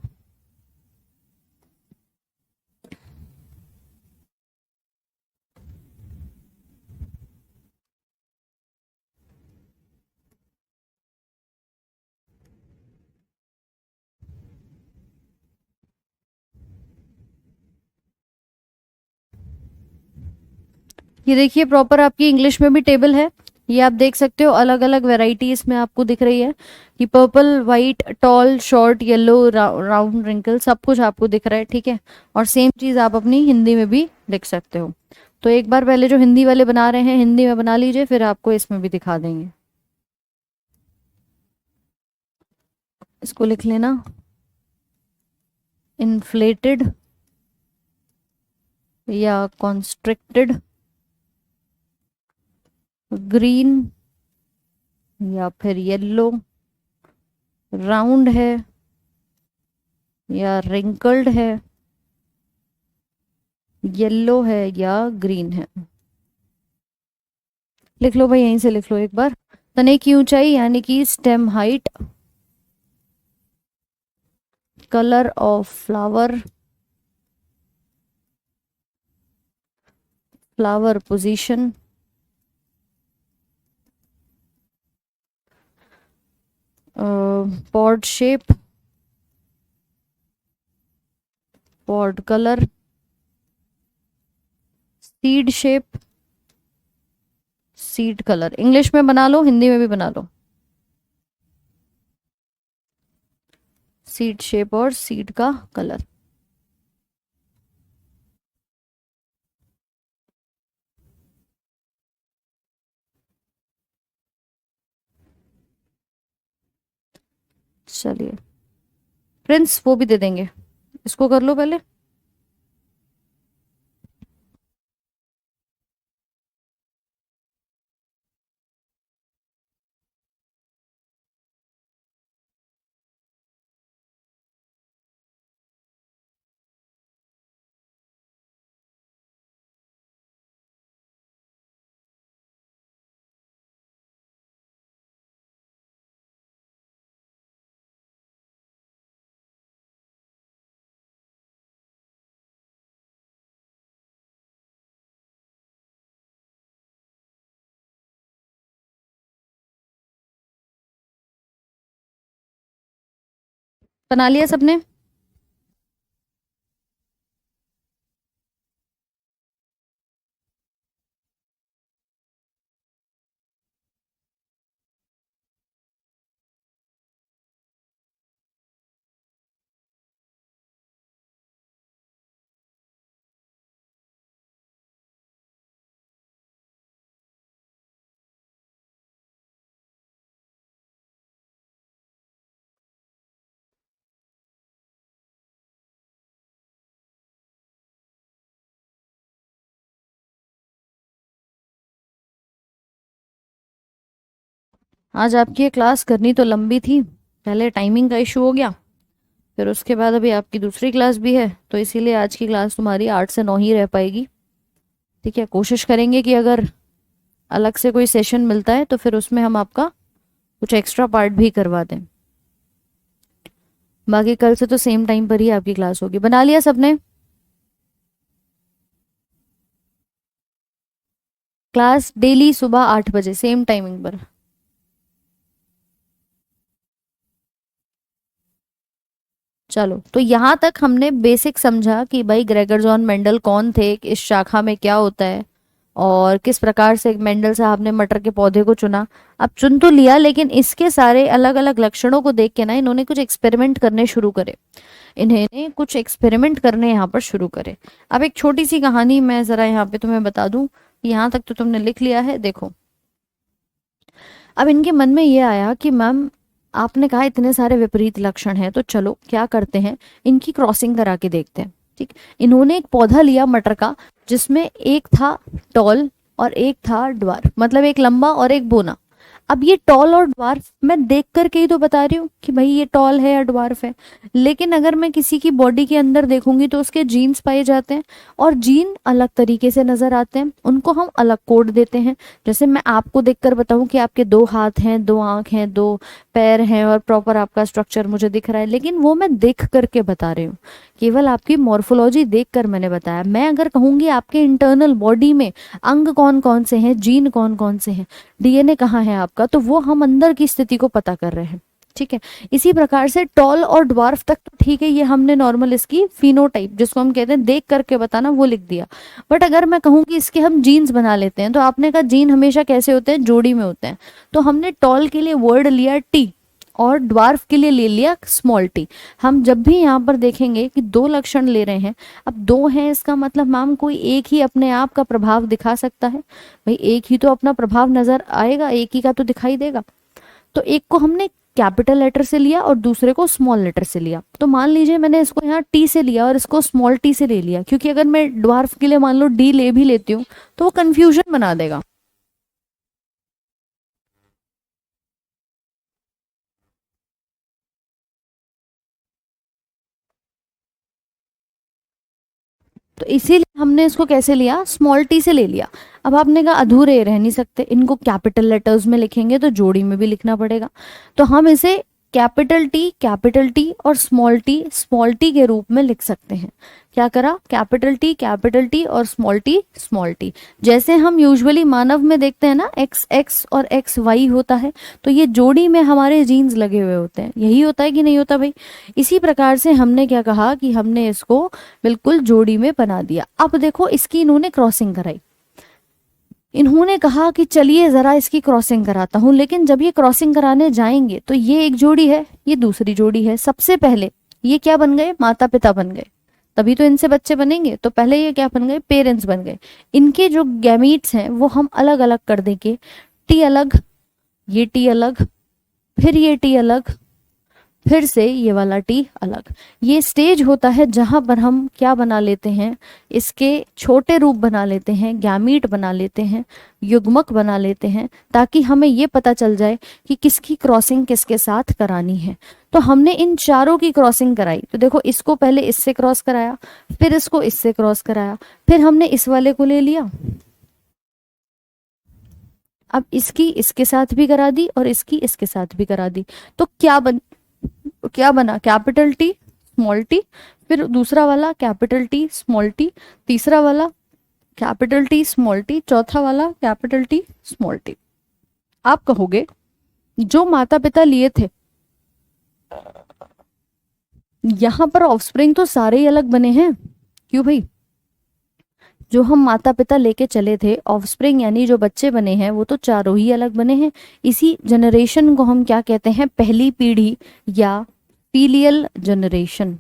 ये देखिए प्रॉपर आपकी इंग्लिश में भी टेबल है, ये आप देख सकते हो, अलग अलग वैरायटी इसमें आपको दिख रही है कि purple, white, tall, short, yellow, round, wrinkle, सब कुछ आपको दिख रहा है, ठीक है। और सेम चीज आप अपनी हिंदी में भी लिख सकते हो। तो एक बार पहले जो हिंदी वाले बना रहे हैं हिंदी में बना लीजिए, फिर आपको इसमें भी दिखा देंगे। इसको लिख लेना, इन्फ्लेटेड या कॉन्स्ट्रिक्टेड, ग्रीन या फिर येलो, राउंड है या रिंकल्ड है, येलो है या ग्रीन है। लिख लो भाई, यहीं से लिख लो एक बार। तने की ऊंचाई यानी कि stem height, colour of flower, flower position, pod shape, pod colour, seed shape, seed colour. English में बना लो, हिंदी में भी बना लो, सीड शेप और सीड का कलर। चलिए, प्रिंस वो भी दे देंगे, इसको कर लो पहले। बना लिया सबने? आज आपकी ये क्लास करनी तो लंबी थी, पहले टाइमिंग का इशू हो गया, फिर उसके बाद अभी आपकी दूसरी क्लास भी है, तो इसीलिए आज की क्लास तुम्हारी 8 से 9 ही रह पाएगी। ठीक है, कोशिश करेंगे कि अगर अलग से कोई सेशन मिलता है तो फिर उसमें हम आपका कुछ एक्स्ट्रा पार्ट भी करवा दें। बाकी कल से तो सेम टाइम पर ही आपकी क्लास होगी। बना लिया सबने? क्लास डेली सुबह 8 बजे सेम टाइमिंग पर। चलो, तो यहाँ तक हमने बेसिक समझा कि भाई ग्रेगर जॉन मेंडल कौन थे, इस शाखा में क्या होता है, और किस प्रकार से मेंडल साहब ने मटर के पौधे को चुना। अब चुन तो लिया, लेकिन इसके सारे अलग अलग लक्षणों को देख के ना इन्होंने कुछ एक्सपेरिमेंट करने शुरू करे। इन्होंने कुछ एक्सपेरिमेंट करने यहाँ पर शुरू करे। अब एक छोटी सी कहानी मैं जरा यहाँ पे तुम्हें बता दूं। यहाँ तक तो तुमने लिख लिया है, देखो। अब इनके मन में ये आया कि मैम, आपने कहा इतने सारे विपरीत लक्षण हैं, तो चलो क्या करते हैं, इनकी क्रॉसिंग करा के देखते हैं। ठीक। इन्होंने एक पौधा लिया मटर का, जिसमें एक था टॉल और एक था ड्वार्फ, मतलब एक लंबा और एक बोना। अब ये टॉल और ड्वार्फ मैं देख करके ही तो बता रही हूँ कि भाई ये टॉल है या ड्वार्फ है, लेकिन अगर मैं किसी की बॉडी के अंदर देखूंगी तो उसके जीन्स पाए जाते हैं, और जीन अलग तरीके से नजर आते हैं, उनको हम अलग कोड देते हैं। जैसे मैं आपको देखकर बताऊं कि आपके 2 हाथ हैं, 2 आंख हैं, 2 पैर हैं, और प्रॉपर आपका स्ट्रक्चर मुझे दिख रहा है, लेकिन वो मैं देख करके बता रही हूँ, केवल आपकी मॉर्फोलॉजी देखकर मैंने बताया। मैं अगर कहूंगी आपके इंटरनल बॉडी में अंग कौन कौन से हैं, जीन कौन कौन से हैं, डीएनए कहाँ है आपका, तो वो हम अंदर की स्थिति को पता कर रहे हैं। ठीक है। इसी प्रकार से टॉल और ड्वार्फ तक तो ठीक है, ये हमने नॉर्मल इसकी फिनोटाइप जिसको हम कहते हैं देख करके बताना, वो लिख दिया। बट अगर मैं कहूँ कि इसके हम जीन्स बना लेते हैं, तो आपने कहा जीन हमेशा कैसे होते हैं, जोड़ी में होते हैं। तो हमने टॉल के लिए वर्ड लिया टी, और ड्वार्फ के लिए ले लिया स्मॉल टी। हम जब भी यहाँ पर देखेंगे कि 2 लक्षण ले रहे हैं, अब 2 हैं, इसका मतलब मैम कोई एक ही अपने आप का प्रभाव दिखा सकता है। भाई एक ही तो अपना प्रभाव नजर आएगा, एक ही का तो दिखाई देगा। तो एक को हमने कैपिटल लेटर से लिया और दूसरे को स्मॉल लेटर से लिया। तो मान लीजिए मैंने इसको यहाँ टी से लिया और इसको स्मॉल टी से ले लिया, क्योंकि अगर मैं ड्वार्फ के लिए मान लो डी ले भी लेती हूँ तो वो कंफ्यूजन बना देगा। तो इसीलिए हमने इसको कैसे लिया, स्मॉल टी से ले लिया। अब आपने कहा अधूरे रह नहीं सकते, इनको कैपिटल लेटर्स में लिखेंगे तो जोड़ी में भी लिखना पड़ेगा। तो हम इसे कैपिटल टी और स्मॉल टी के रूप में लिख सकते हैं। क्या करा, कैपिटल टी और स्मॉल टी। जैसे हम यूजुअली मानव में देखते हैं ना, एक्स एक्स और एक्स वाई होता है, तो ये जोड़ी में हमारे जीन्स लगे हुए होते हैं। यही होता है कि नहीं होता भाई? इसी प्रकार से हमने क्या कहा कि हमने इसको बिल्कुल जोड़ी में बना दिया। अब देखो इसकी इन्होंने क्रॉसिंग कराई। इन्होंने कहा कि चलिए जरा इसकी क्रॉसिंग कराता हूं, लेकिन जब ये क्रॉसिंग कराने जाएंगे तो ये एक जोड़ी है, ये दूसरी जोड़ी है। सबसे पहले ये क्या बन गए, माता पिता बन गए, तभी तो इनसे बच्चे बनेंगे। तो पहले ये क्या बन गए, पेरेंट्स बन गए। इनके जो गैमीट्स हैं वो हम अलग अलग कर देंगे। टी अलग, ये टी अलग, फिर ये टी अलग, फिर से ये वाला टी अलग। ये स्टेज होता है जहां पर हम क्या बना लेते हैं, इसके छोटे रूप बना लेते हैं, गैमीट बना लेते हैं, युग्मक बना लेते हैं, ताकि हमें ये पता चल जाए कि किसकी क्रॉसिंग किसके साथ करानी है। तो हमने इन चारों की क्रॉसिंग कराई। तो देखो इसको पहले इससे क्रॉस कराया, फिर इसको इससे क्रॉस कराया, फिर हमने इस वाले को ले लिया, अब इसकी इसके साथ भी करा दी और इसकी इसके साथ भी करा दी। तो क्या बना, कैपिटल टी स्मॉल टी, फिर दूसरा वाला कैपिटल टी स्मॉल टी, तीसरा वाला कैपिटल टी स्मॉल टी, चौथा वाला कैपिटल टी स्मॉल टी। आप कहोगे जो माता पिता लिए थे यहाँ पर ऑफस्प्रिंग तो सारे ही अलग बने हैं। क्यों भाई? जो हम माता पिता लेके चले थे, ऑफस्प्रिंग यानी जो बच्चे बने हैं, वो तो चारों ही अलग बने हैं। इसी जनरेशन को हम क्या कहते हैं? पहली पीढ़ी या फीलियल जनरेशन।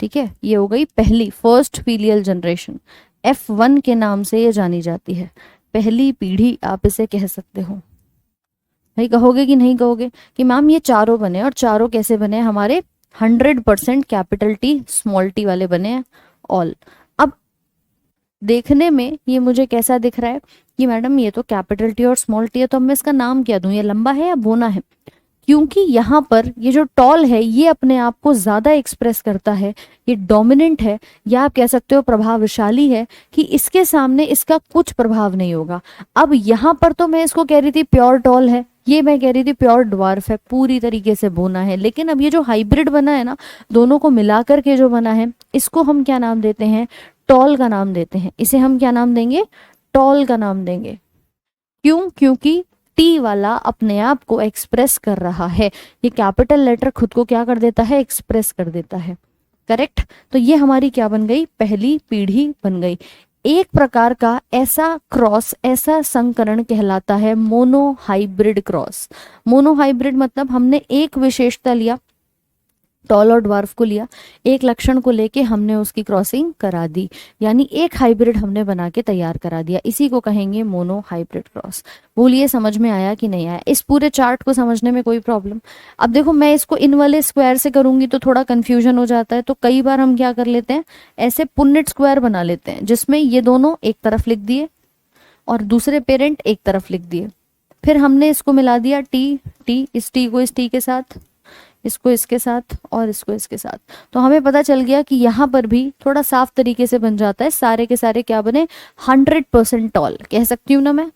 ठीक है, ये हो गई पहली, फर्स्ट फीलियल जनरेशन। F1 के नाम से ये जानी जाती है, पहली पीढ़ी आप इसे कह सकते हो। भाई कहोगे कि नहीं कहोगे कि मैम ये चारों बने, और चारों कैसे बने? हमारे 100% कैपिटल टी स्मॉल टी वाले बने हैं, ऑल। अब देखने में ये मुझे कैसा दिख रहा है कि मैडम ये तो कैपिटल टी और स्मॉल टी है, तो अब मैं इसका नाम क्या दूं? ये लंबा है या बोना है? क्योंकि यहाँ पर ये जो टॉल है ये अपने आप को ज्यादा एक्सप्रेस करता है, ये डोमिनेंट है, या आप कह सकते हो प्रभावशाली है, कि इसके सामने इसका कुछ प्रभाव नहीं होगा। अब यहाँ पर तो मैं इसको कह रही थी प्योर टॉल है, ये मैं कह रही थी प्योर ड्वार्फ है, पूरी तरीके से बोना है। लेकिन अब ये जो हाइब्रिड बना है ना, दोनों को मिलाकर के जो बना है, इसको हम क्या नाम देते हैं? टॉल का नाम देते हैं। इसे हम क्या नाम देंगे? टॉल का नाम देंगे। क्यों? क्योंकि टी वाला अपने आप को एक्सप्रेस कर रहा है, ये कैपिटल लेटर खुद को क्या कर देता है? एक्सप्रेस कर देता है। करेक्ट। तो ये हमारी क्या बन गई? पहली पीढ़ी बन गई। एक प्रकार का ऐसा क्रॉस, ऐसा संकरण कहलाता है मोनोहाइब्रिड क्रॉस। मोनोहाइब्रिड मतलब हमने एक विशेषता लिया, टॉल और ड्वार्फ को लिया, एक लक्षण को लेके हमने उसकी क्रॉसिंग करा दी, यानी एक हाइब्रिड हमने बना के तैयार करा दिया। इसी को कहेंगे मोनो हाइब्रिड क्रॉस। बोलिए समझ में आया कि नहीं आया? इस पूरे चार्ट को समझने में कोई प्रॉब्लम? अब देखो, मैं इसको इन वाले स्क्वायर से करूंगी तो थोड़ा कंफ्यूजन हो जाता है, तो कई बार हम क्या कर लेते हैं, ऐसे पुन्नेट स्क्वायर बना लेते हैं, जिसमें ये दोनों एक तरफ लिख दिए और दूसरे पेरेंट एक तरफ लिख दिए, फिर हमने इसको मिला दिया टी, टी, इस टी को इस टी के साथ, इसको इसके साथ और इसको इसके साथ। तो हमें पता चल गया कि यहाँ पर भी थोड़ा साफ तरीके से बन जाता है। सारे के सारे क्या बने? 100% टॉल कह सकती हूँ ना मैं,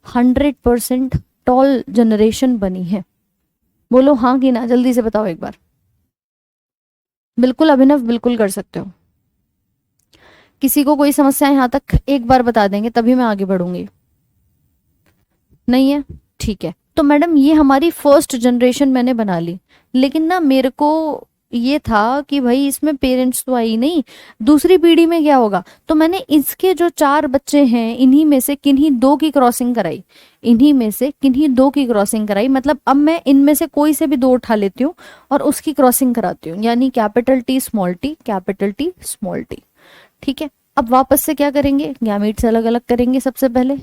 100% टॉल जनरेशन बनी है। बोलो हाँ कि ना, जल्दी से बताओ एक बार। बिल्कुल अभिनव, बिल्कुल कर सकते हो। किसी को कोई समस्या यहाँ तक एक बार बता देंगे तभी मैं आगे बढ़ूंगी। नहीं है? ठीक है। तो मैडम ये हमारी फर्स्ट जनरेशन मैंने बना ली, लेकिन ना मेरे को ये था कि भाई इसमें पेरेंट्स तो आई नहीं, दूसरी पीढ़ी में क्या होगा? तो मैंने इसके जो 4 बच्चे हैं, इन्हीं में से किन्हीं 2 की क्रॉसिंग कराई, इन्हीं में से किन्हीं 2 की क्रॉसिंग कराई। मतलब अब मैं इनमें से कोई से भी 2 उठा लेती हूँ और उसकी क्रॉसिंग कराती हूँ, यानी capital T small T, capital T small T. ठीक है। अब वापस से क्या करेंगे? गैमीट्स अलग अलग करेंगे सबसे पहले।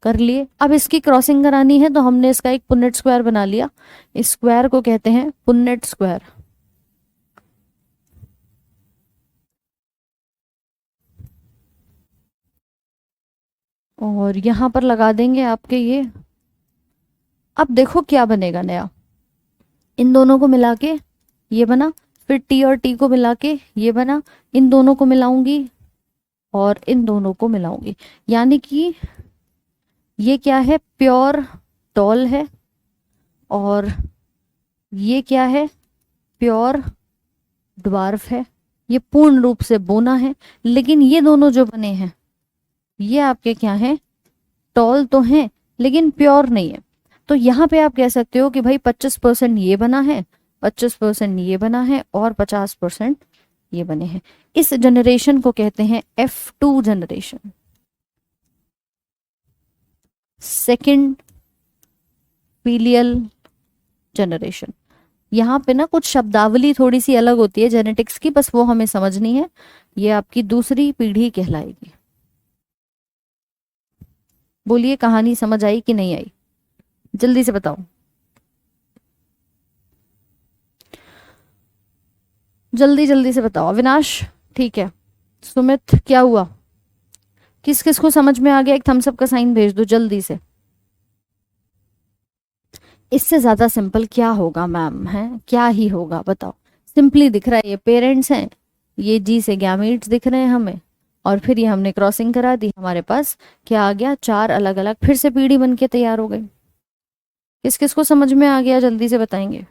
कर लिए। अब इसकी क्रॉसिंग करानी है तो हमने इसका एक पुन्नेट स्क्वायर बना लिया, इस स्क्वायर को कहते हैं पुन्नेट स्क्वायर। और यहां पर लगा देंगे आपके ये। अब देखो क्या बनेगा नया, इन दोनों को मिला के ये बना, फिर टी और टी को मिला के ये बना, इन दोनों को मिलाऊंगी और इन दोनों को मिलाऊंगी, यानी कि ये क्या है? प्योर टॉल है, और ये क्या है? प्योर ड्वार्फ है। ये पूर्ण रूप से बोना है। लेकिन ये दोनों जो बने हैं ये आपके क्या हैं? टॉल तो हैं लेकिन प्योर नहीं है। तो यहाँ पे आप कह सकते हो कि भाई 25% ये बना है, 25% ये बना है और 50% ये बने हैं। इस जनरेशन को कहते हैं F2 generation, second filial generation. यहाँ पे ना कुछ शब्दावली थोड़ी सी अलग होती है जेनेटिक्स की, बस वो हमें समझनी है। ये आपकी दूसरी पीढ़ी कहलाएगी। बोलिए कहानी समझ आई कि नहीं आई? जल्दी से बताओ, जल्दी जल्दी से बताओ। अविनाश ठीक है। सुमित क्या हुआ? किस किस को समझ में आ गया? एक थम्स अप का साइन भेज दो जल्दी से। इससे ज्यादा सिंपल क्या होगा मैम? है क्या ही होगा बताओ? सिंपली दिख रहा है, ये पेरेंट्स हैं, ये जी से गैमीट्स दिख रहे हैं हमें, और फिर ये हमने क्रॉसिंग करा दी, हमारे पास क्या आ गया? 4 अलग अलग फिर से पीढ़ी बन के तैयार हो गई। किस किस को समझ में आ गया जल्दी से बताएंगे।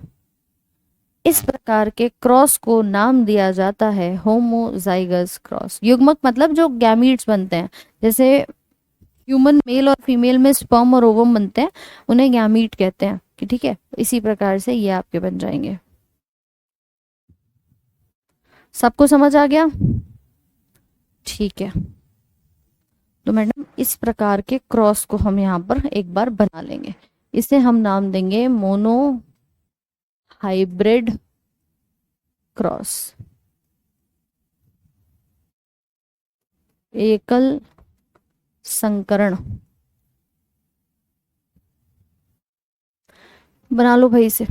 इस प्रकार के क्रॉस को नाम दिया जाता है होमोजाइगस क्रॉस। युग्मक मतलब जो गैमीट्स बनते हैं, जैसे ह्यूमन मेल और फीमेल में स्पर्म और ओवम बनते हैं, उन्हें गैमीट कहते हैं कि ठीक है, इसी प्रकार से ये आपके बन जाएंगे। सबको समझ आ गया? ठीक है, तो मैडम इस प्रकार के क्रॉस को हम यहाँ पर एक बार बना लेंगे। इसे हम नाम देंगे मोनो हाइब्रिड क्रॉस, एकल संकरण। बना लो भाई इसे।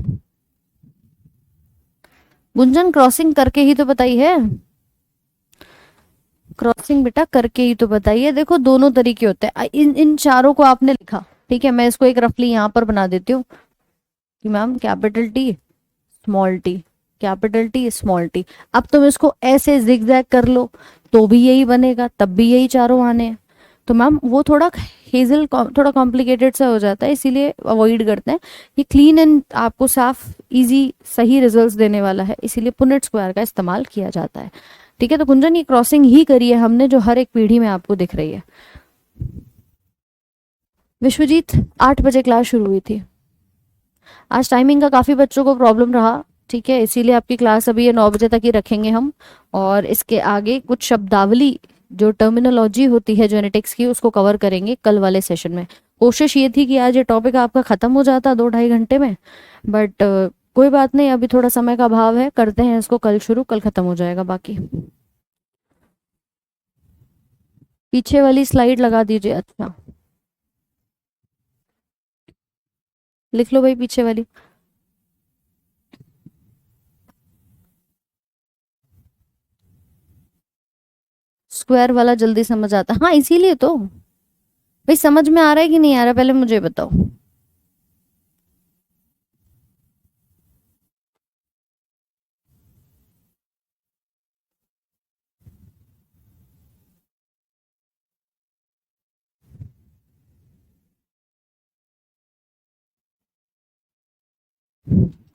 गुंजन क्रॉसिंग करके ही तो बताई है, क्रॉसिंग बेटा करके ही तो बताइए। देखो दोनों तरीके होते हैं, इन इन चारों को आपने लिखा, ठीक है, मैं इसको एक रफली यहाँ पर बना देती हूँ कि ma'am capital T small T, capital T small T. अब तुम इसको ऐसे जिगजैग कर लो तो भी यही बनेगा, तब भी यही चारों आने हैं। तो मैम वो थोड़ा हेजल थोड़ा कॉम्प्लिकेटेड सा हो जाता है, इसीलिए अवॉइड करते हैं। ये क्लीन एंड आपको साफ इजी सही रिजल्ट्स देने वाला है, इसीलिए पुनेट स्क्वायर का इस्तेमाल किया जाता है। ठीक है, तो कुंजन ये क्रॉसिंग ही करी है हमने जो हर एक पीढ़ी में आपको दिख रही है। विश्वजीत 8 बजे क्लास शुरू हुई थी, आज टाइमिंग का काफ़ी बच्चों को प्रॉब्लम रहा, ठीक है, इसीलिए आपकी क्लास अभी ये 9 बजे तक ही रखेंगे हम। और इसके आगे कुछ शब्दावली जो टर्मिनोलॉजी होती है जेनेटिक्स की उसको कवर करेंगे कल वाले सेशन में। कोशिश ये थी कि आज ये टॉपिक आपका ख़त्म हो जाता 2-2.5 घंटे में, बट कोई बात नहीं, अभी थोड़ा समय का अभाव है, करते हैं इसको कल शुरू, कल ख़त्म हो जाएगा बाकी। पीछे वाली स्लाइड लगा दीजिए। अच्छा लिख लो भाई पीछे वाली। स्क्वायर वाला जल्दी समझ आता, हाँ इसीलिए तो भाई। समझ में आ रहा है कि नहीं आ रहा है, पहले मुझे बताओ।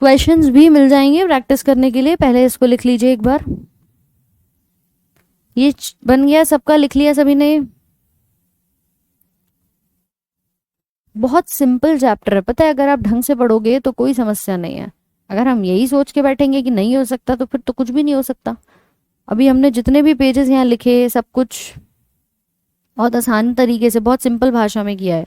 क्वेश्चंस भी मिल जाएंगे प्रैक्टिस करने के लिए, पहले इसको लिख लीजिए एक बार। ये बन गया सबका, लिख लिया सभी ने? बहुत सिंपल चैप्टर है, पता है, अगर आप ढंग से पढ़ोगे तो कोई समस्या नहीं है। अगर हम यही सोच के बैठेंगे कि नहीं हो सकता तो फिर तो कुछ भी नहीं हो सकता। अभी हमने जितने भी पेजेस यहाँ लिखे सब कुछ बहुत आसान तरीके से बहुत सिंपल भाषा में किया है।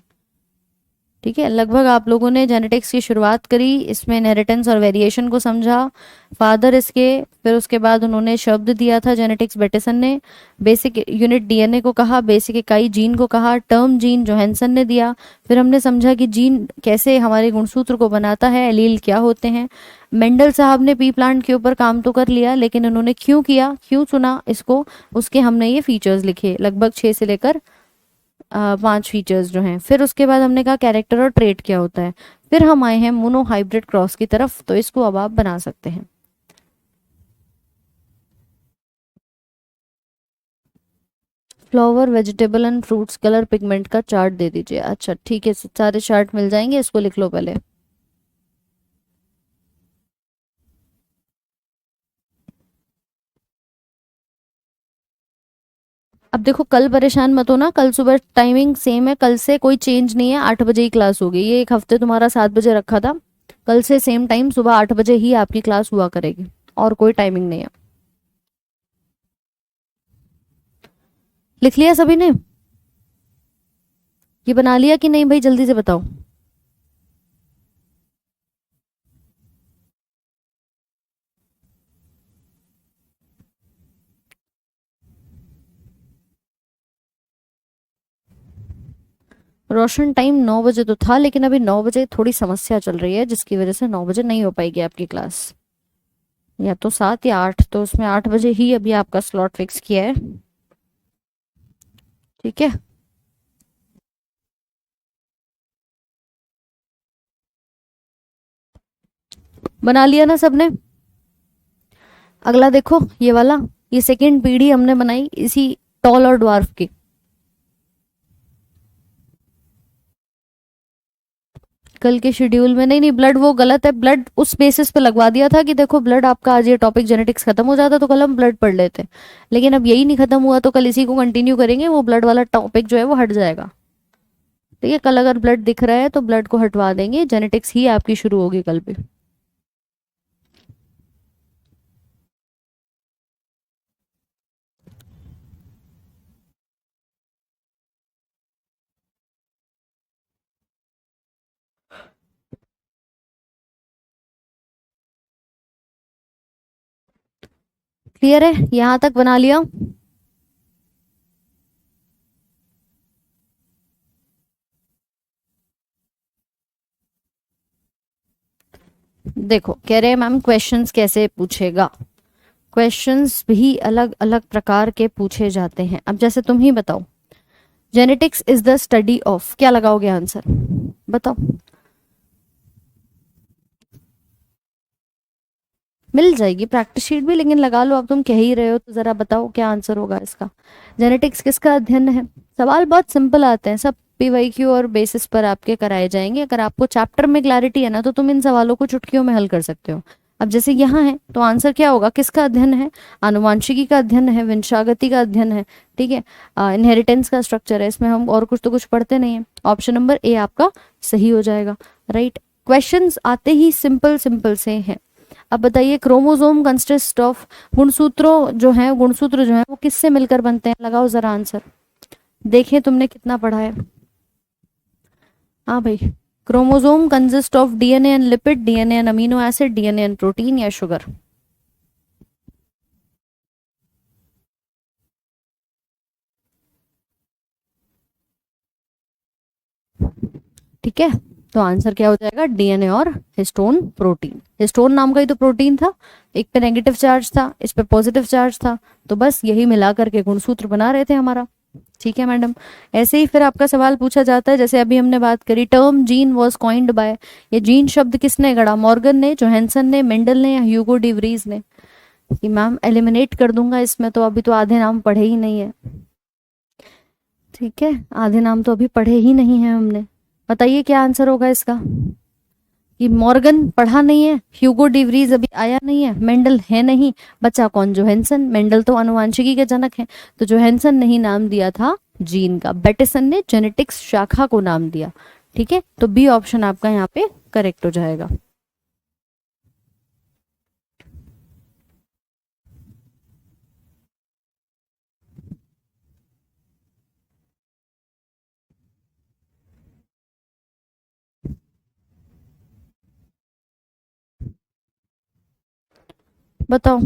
ठीक है, लगभग आप लोगों ने जेनेटिक्स की शुरुआत करी, इसमें इनहेरिटेंस और वेरिएशन को समझा, फादर इसके, फिर उसके बाद उन्होंने शब्द दिया था जेनेटिक्स बेटेसन ने, बेसिक यूनिट डीएनए को कहा, बेसिक इकाई जीन को कहा, टर्म जीन जोहेंसन ने दिया, फिर हमने समझा कि जीन कैसे हमारे गुणसूत्र को बनाता है, एलील क्या होते हैं। मेंडल साहब ने पी प्लांट के ऊपर काम तो कर लिया, लेकिन उन्होंने क्यों किया, क्यों चुना इसको, उसके हमने ये फीचर्स लिखे, लगभग 6 से लेकर 5 फीचर्स जो हैं। फिर उसके बाद हमने कहा कैरेक्टर और ट्रेट क्या होता है। फिर हम आए हैं मोनो हाइब्रिड क्रॉस की तरफ, तो इसको अब आप बना सकते हैं। Flower vegetable and fruits colour pigment का चार्ट दे दीजिए। अच्छा ठीक है, सारे चार्ट मिल जाएंगे, इसको लिख लो पहले। अब देखो कल परेशान मत हो ना, कल सुबह टाइमिंग सेम है, कल से कोई चेंज नहीं है, 8 बजे ही क्लास होगी। ये एक हफ्ते तुम्हारा 7 बजे रखा था, कल से सेम टाइम सुबह 8 बजे ही आपकी क्लास हुआ करेगी, और कोई टाइमिंग नहीं है। लिख लिया सभी ने? ये बना लिया कि नहीं भाई, जल्दी से बताओ। रोशन टाइम 9 बजे तो था, लेकिन अभी 9 बजे थोड़ी समस्या चल रही है, जिसकी वजह से 9 बजे नहीं हो पाएगी आपकी क्लास, या तो 7 या 8, तो उसमें 8 बजे ही अभी आपका स्लॉट फिक्स किया है। ठीक है, बना लिया ना सबने? अगला देखो ये वाला, ये सेकंड पीढ़ी हमने बनाई इसी टॉल और ड्वार्फ की। कल के शेड्यूल में नहीं नहीं, ब्लड वो गलत है, ब्लड उस बेसिस पे लगवा दिया था कि देखो ब्लड आपका आज ये टॉपिक जेनेटिक्स खत्म हो जाता तो कल हम ब्लड पढ़ लेते, लेकिन अब यही नहीं खत्म हुआ तो कल इसी को कंटिन्यू करेंगे, वो ब्लड वाला टॉपिक जो है वो हट जाएगा। ठीक है, कल अगर ब्लड दिख रहा है तो ब्लड को हटवा देंगे, जेनेटिक्स ही आपकी शुरू होगी कल पे। क्लियर है, यहां तक बना लिया। देखो कह रहे हैं मैम क्वेश्चंस कैसे पूछेगा, क्वेश्चंस भी अलग अलग प्रकार के पूछे जाते हैं। अब जैसे तुम ही बताओ, genetics is the study of, क्या लगाओगे आंसर, बताओ। मिल जाएगी प्रैक्टिस शीट भी, लेकिन लगा लो, अब तुम कह ही रहे हो तो जरा बताओ क्या आंसर होगा इसका। जेनेटिक्स किसका अध्ययन है। सवाल बहुत सिंपल आते हैं, सब पीवाईक्यू और बेसिस पर आपके कराए जाएंगे। अगर आपको चैप्टर में क्लैरिटी है ना, तो तुम इन सवालों को चुटकियों में हल कर सकते हो। अब जैसे यहाँ है तो आंसर क्या होगा, किसका अध्ययन है, आनुवांशिकी का अध्ययन है, वंशागति का अध्ययन है, ठीक है, इनहेरिटेंस का स्ट्रक्चर है, इसमें हम और कुछ तो कुछ पढ़ते नहीं है। ऑप्शन नंबर ए आपका सही हो जाएगा, राइट। क्वेश्चंस आते ही सिंपल सिंपल से हैं। अब बताइए, क्रोमोसोम कंसिस्ट ऑफ, गुणसूत्रों जो हैं, गुणसूत्र जो हैं वो किससे मिलकर बनते हैं, लगाओ जरा आंसर, देखें तुमने कितना पढ़ा है। हाँ भाई, chromosome consist of DNA and lipid, DNA and amino acid, DNA and protein या शुगर। ठीक है, तो आंसर क्या हो जाएगा, डीएनए और हिस्टोन प्रोटीन। हिस्टोन नाम का ही तो प्रोटीन था, एक पे नेगेटिव चार्ज था, इस पे पॉजिटिव चार्ज था, तो बस यही मिला करके गुणसूत्र बना रहे थे हमारा। ठीक है मैडम। ऐसे ही फिर आपका सवाल पूछा जाता है, जैसे अभी हमने बात करी, term gene was coined by, ये जीन शब्द किसने गढ़ा, मॉर्गन ने, जोहेंसन ने, मेंडल ने या ह्यूगो डिवरीज ने। कि मैम एलिमिनेट कर दूंगा इसमें, तो अभी तो आधे नाम पढ़े ही नहीं है। ठीक है, आधे नाम तो अभी पढ़े ही नहीं है हमने। बताइए क्या आंसर होगा इसका। कि मॉर्गन पढ़ा नहीं है, ह्यूगो डिवरीज अभी आया नहीं है, मेंडल है नहीं, बचा कौन, जोहेंसन। मेंडल तो अनुवांशिकी के जनक हैं, तो जोहेंसन ने ही नाम दिया था जीन का, बेटिसन ने जेनेटिक्स शाखा को नाम दिया। ठीक है, तो बी ऑप्शन आपका यहाँ पे करेक्ट हो जाएगा। बताओ।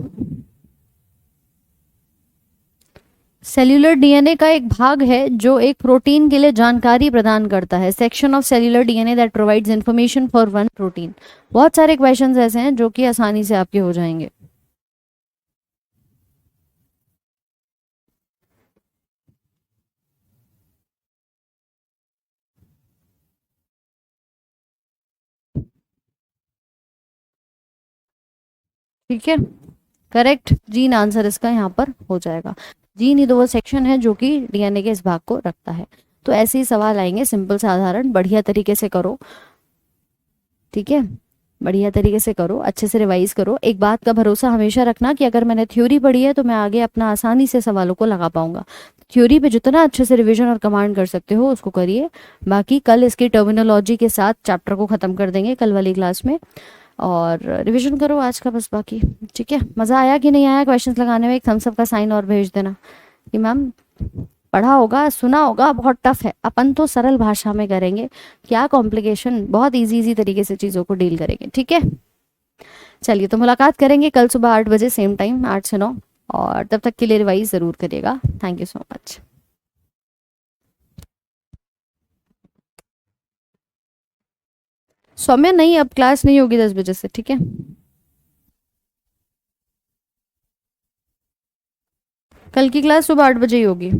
सेल्यूलर डीएनए का एक भाग है जो एक प्रोटीन के लिए जानकारी प्रदान करता है, section of cellular DNA that provides information for one protein. बहुत सारे क्वेश्चंस ऐसे हैं जो कि आसानी से आपके हो जाएंगे। ठीक है, करेक्ट, जीन आंसर इसका यहाँ पर हो जाएगा। जीन ही तो वो सेक्शन है जो कि डीएनए के इस भाग को रखता है। तो ऐसे ही सवाल आएंगे, सिंपल साधारण, बढ़िया तरीके से करो। ठीक है, बढ़िया तरीके से करो, अच्छे से रिवाइज करो। एक बात का भरोसा हमेशा रखना कि अगर मैंने थ्योरी पढ़ी है तो मैं आगे अपना आसानी से सवालों को लगा पाऊंगा। थ्योरी पे जितना अच्छे से रिवीजन और कमांड कर सकते हो उसको करिए। बाकी कल इसकी टर्मिनोलॉजी के साथ चैप्टर को खत्म कर देंगे कल वाली क्लास में, और रिवीजन करो आज का बस बाकी। ठीक है, मज़ा आया कि नहीं आया क्वेश्चंस लगाने में, एक थम्स अप का साइन और भेज देना कि मैम पढ़ा होगा, सुना होगा, बहुत टफ है। अपन तो सरल भाषा में करेंगे, क्या कॉम्प्लिकेशन, बहुत इजी इजी तरीके से चीज़ों को डील करेंगे। ठीक है, चलिए तो मुलाकात करेंगे कल सुबह 8 बजे सेम टाइम, 8 से 9, और तब तक के लिए रिवाइज ज़रूर करिएगा। Thank you so much. Saumya नहीं, अब क्लास नहीं होगी 10 बजे से, ठीक है। कल की क्लास सुबह 8 बजे ही होगी।